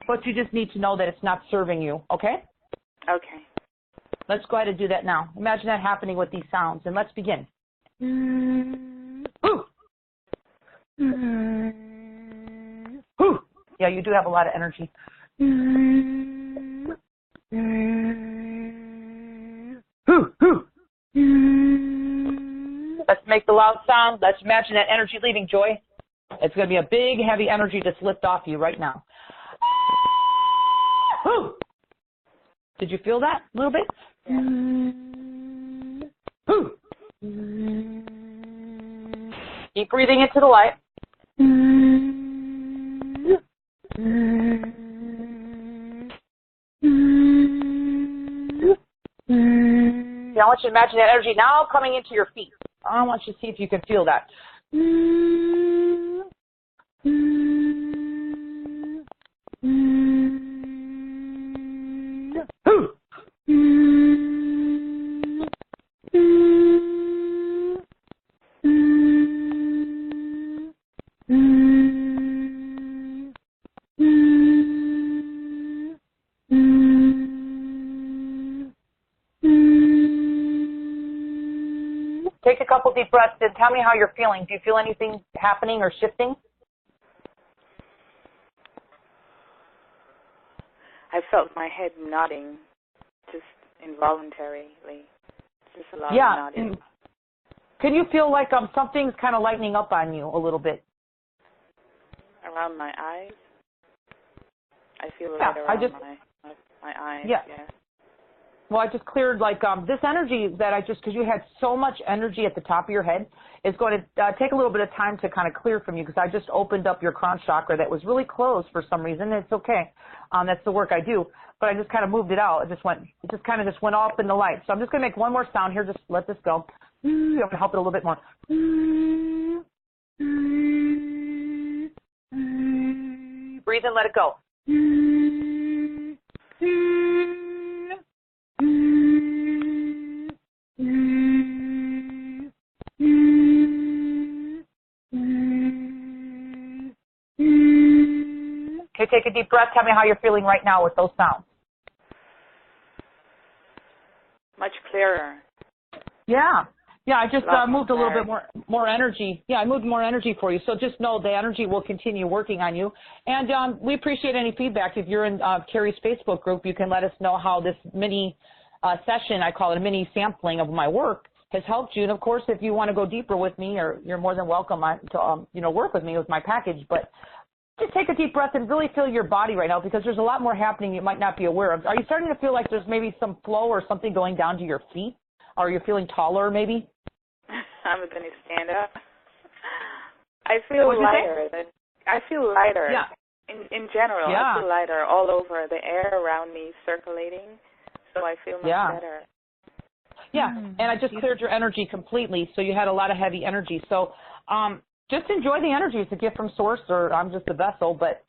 but you just need to know that it's not serving you. Okay? Okay. Let's go ahead and do that now. Imagine that happening with these sounds, and let's begin. Ooh. Ooh. Yeah, you do have a lot of energy. Let's make the loud sound. Let's imagine that energy leaving, Joy. It's going to be a big, heavy energy just lift off you right now. Did you feel that a little bit? Keep breathing into the light. I want you to imagine that energy now coming into your feet. I want you to see if you can feel that. Take a couple deep breaths and tell me how you're feeling. Do you feel anything happening or shifting? I felt my head nodding, just involuntarily. Just a lot of nodding. Can you feel like something's kind of lightening up on you a little bit? Around my eyes? I feel light around my eyes, yeah. Well, I just cleared this energy that because you had so much energy at the top of your head, it's going to take a little bit of time to kind of clear from you because I just opened up your crown chakra that was really closed for some reason. It's okay. That's the work I do. But I just kind of moved it out. It just kind of went off in the light. So I'm just going to make one more sound here. Just let this go. I'm going to help it a little bit more. Breathe and let it go. Okay, take a deep breath. Tell me how you're feeling right now with those sounds. Much clearer. Yeah, I just moved a little bit more energy. Yeah, I moved more energy for you. So just know the energy will continue working on you. And we appreciate any feedback. If you're in Carrie's Facebook group, you can let us know how this mini session, I call it a mini sampling of my work, has helped you. And of course, if you want to go deeper with me, or you're more than welcome to work with me with my package. But just take a deep breath and really feel your body right now, because there's a lot more happening you might not be aware of. Are you starting to feel like there's maybe some flow or something going down to your feet? Or you're feeling taller maybe? I'm going to stand up. I feel lighter. I feel lighter. Yeah. In general, yeah. I feel lighter all over. The air around me circulating, so I feel much better. Yeah, and I just cleared your energy completely, so you had a lot of heavy energy. So just enjoy the energy. It's a gift from Source, or I'm just a vessel, but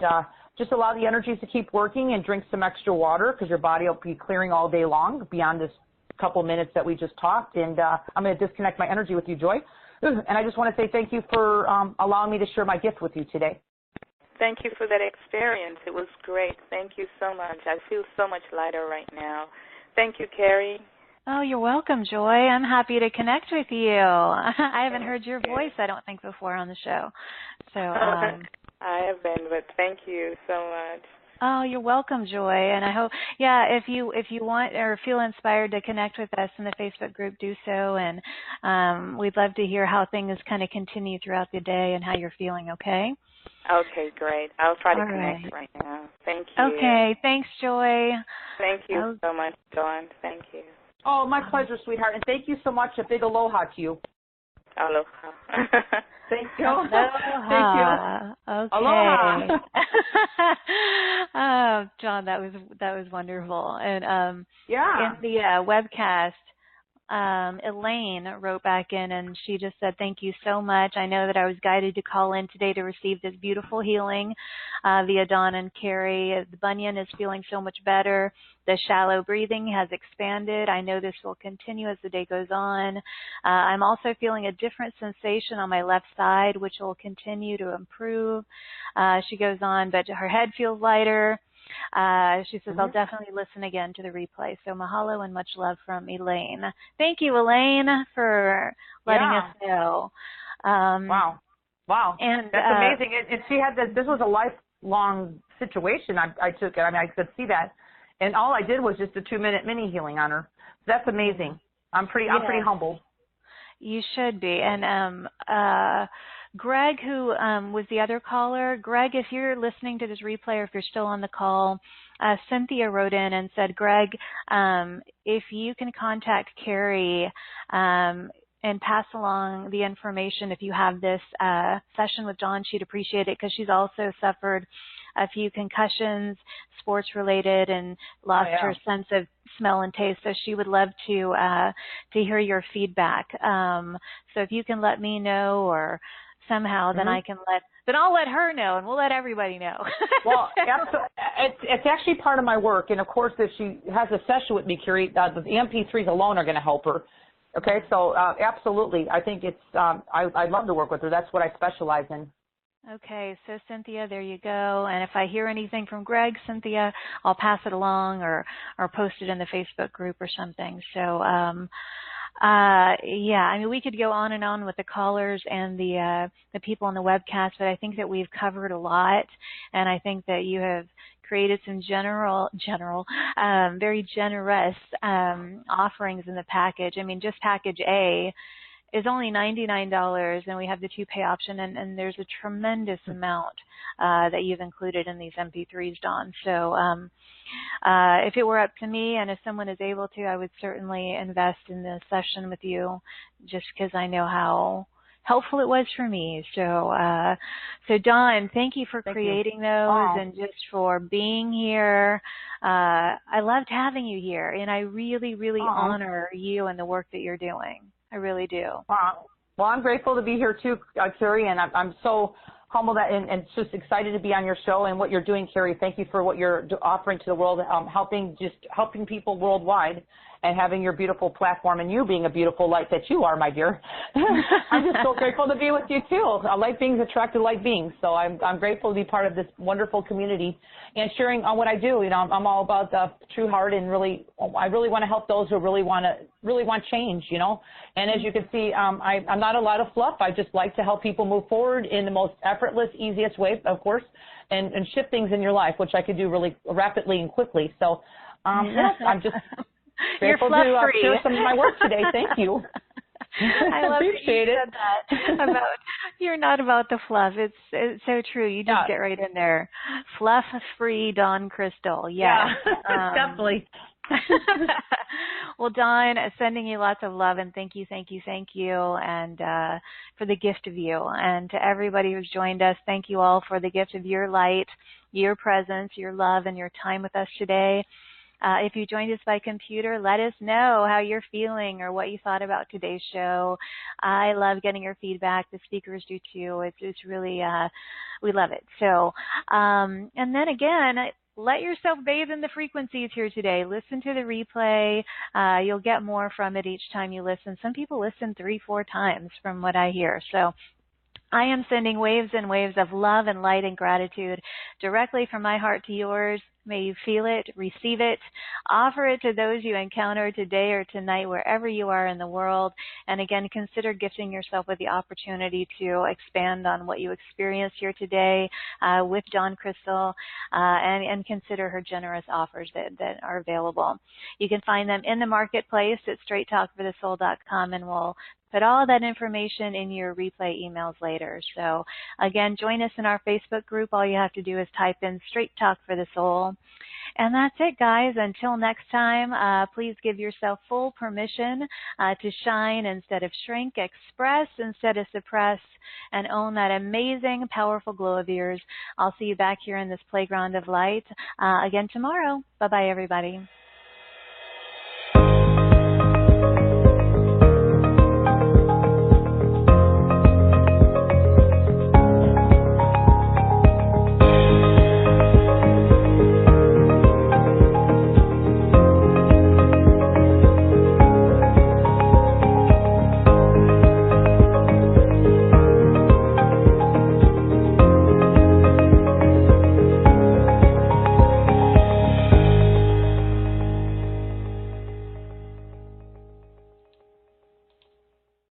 just allow the energies to keep working and drink some extra water, because your body will be clearing all day long beyond this couple minutes that we just talked. And I'm going to disconnect my energy with you, Joy. And I just want to say thank you for allowing me to share my gift with you today. Thank you for that experience. It was great. Thank you so much. I feel so much lighter right now. Thank you, Carrie. Oh, you're welcome, Joy. I'm happy to connect with you. I haven't heard your voice, I don't think, before on the show. So I have been, but thank you so much. Oh, you're welcome, Joy. And I hope, if you want or feel inspired to connect with us in the Facebook group, do so. And we'd love to hear how things kind of continue throughout the day and how you're feeling, okay? Okay, great. I'll try to connect right now. Thank you. Okay, thanks, Joy. Thank you so much, Dawn. Thank you. Oh, my pleasure, sweetheart. And thank you so much. A big aloha to you. Aloha. Thank you. Aloha. Thank you. Okay. Aloha. Oh, John, that was wonderful. And yeah. in the webcast, Elaine wrote back in, and she just said, thank you so much. I know that I was guided to call in today to receive this beautiful healing via Dawn and Carrie. The bunion is feeling so much better. The shallow breathing has expanded. I know this will continue as the day goes on. I'm also feeling a different sensation on my left side, which will continue to improve. She goes on, but her head feels lighter. She says, I'll definitely listen again to the replay. So mahalo and much love from Elaine. Thank you, Elaine, for letting us know. Wow. And that's amazing. And she had this was a lifelong situation. I took it. I mean, I could see that. And all I did was just a 2-minute mini healing on her. That's amazing. I'm pretty humbled. You should be. And Greg, who was the other caller, Greg, if you're listening to this replay or if you're still on the call, Cynthia wrote in and said, Greg, if you can contact Carrie and pass along the information if you have this session with Dawn, she'd appreciate it, because she's also suffered a few concussions, sports related, and lost her sense of smell and taste. So she would love to hear your feedback. So if you can let me know, or somehow, then I'll let her know, and we'll let everybody know. Well, it's actually part of my work, and of course, if she has a session with me, Carrie, the MP3s alone are going to help her. Okay, so absolutely, I think it's I'd love to work with her. That's what I specialize in. Okay, so Cynthia, there you go. And if I hear anything from Greg, Cynthia, I'll pass it along or post it in the Facebook group or something. So, yeah, I mean, we could go on and on with the callers and the people on the webcast, but I think that we've covered a lot, and I think that you have created some very generous offerings in the package. I mean, just package A is only $99, and we have the 2-pay option, and there's a tremendous amount that you've included in these MP3s, Dawn. So if it were up to me, and if someone is able to, I would certainly invest in this session with you, just because I know how helpful it was for me. So so Dawn, thank you for creating those and just for being here. I loved having you here, and I really, really honor you and the work that you're doing. I really do. Wow. Well, I'm grateful to be here too, Carrie, and I'm so humbled and just excited to be on your show and what you're doing, Carrie. Thank you for what you're offering to the world, helping people worldwide, and having your beautiful platform, and you being a beautiful light that you are, my dear. I'm just so grateful to be with you too. Light beings attract to light beings, so I'm grateful to be part of this wonderful community and sharing on what I do. You know, I'm all about the true heart, and I really want to help those who really want change. You know, and as you can see, I'm not a lot of fluff. I just like to help people move forward in the most effortless, easiest way, of course, and shift things in your life, which I could do really rapidly and quickly. So, yes, I'm just grateful to share some of my work today. Thank you. I love appreciate that you said that about you're not about the fluff. It's so true. You just get right in there. Fluff-free Dawn Crystal. Yes. Yeah, definitely. Well, Dawn, sending you lots of love, and thank you, and for the gift of you. And to everybody who's joined us, thank you all for the gift of your light, your presence, your love, and your time with us today. If you joined us by computer, let us know how you're feeling or what you thought about today's show. I love getting your feedback. The speakers do too. It's really, we love it. So, and then again, let yourself bathe in the frequencies here today. Listen to the replay. You'll get more from it each time you listen. Some people listen 3-4 times from what I hear. So I am sending waves and waves of love and light and gratitude directly from my heart to yours. May you feel it, receive it, offer it to those you encounter today or tonight, wherever you are in the world. And again, consider gifting yourself with the opportunity to expand on what you experienced here today with Dawn Crystal, and consider her generous offers that are available. You can find them in the marketplace at straighttalkforthesoul.com, and we'll put all that information in your replay emails later. So again, join us in our Facebook group. All you have to do is type in Straight Talk for the Soul. And that's it, guys. Until next time, please give yourself full permission to shine instead of shrink, express instead of suppress, and own that amazing, powerful glow of yours. I'll see you back here in this playground of light again tomorrow. Bye-bye, everybody.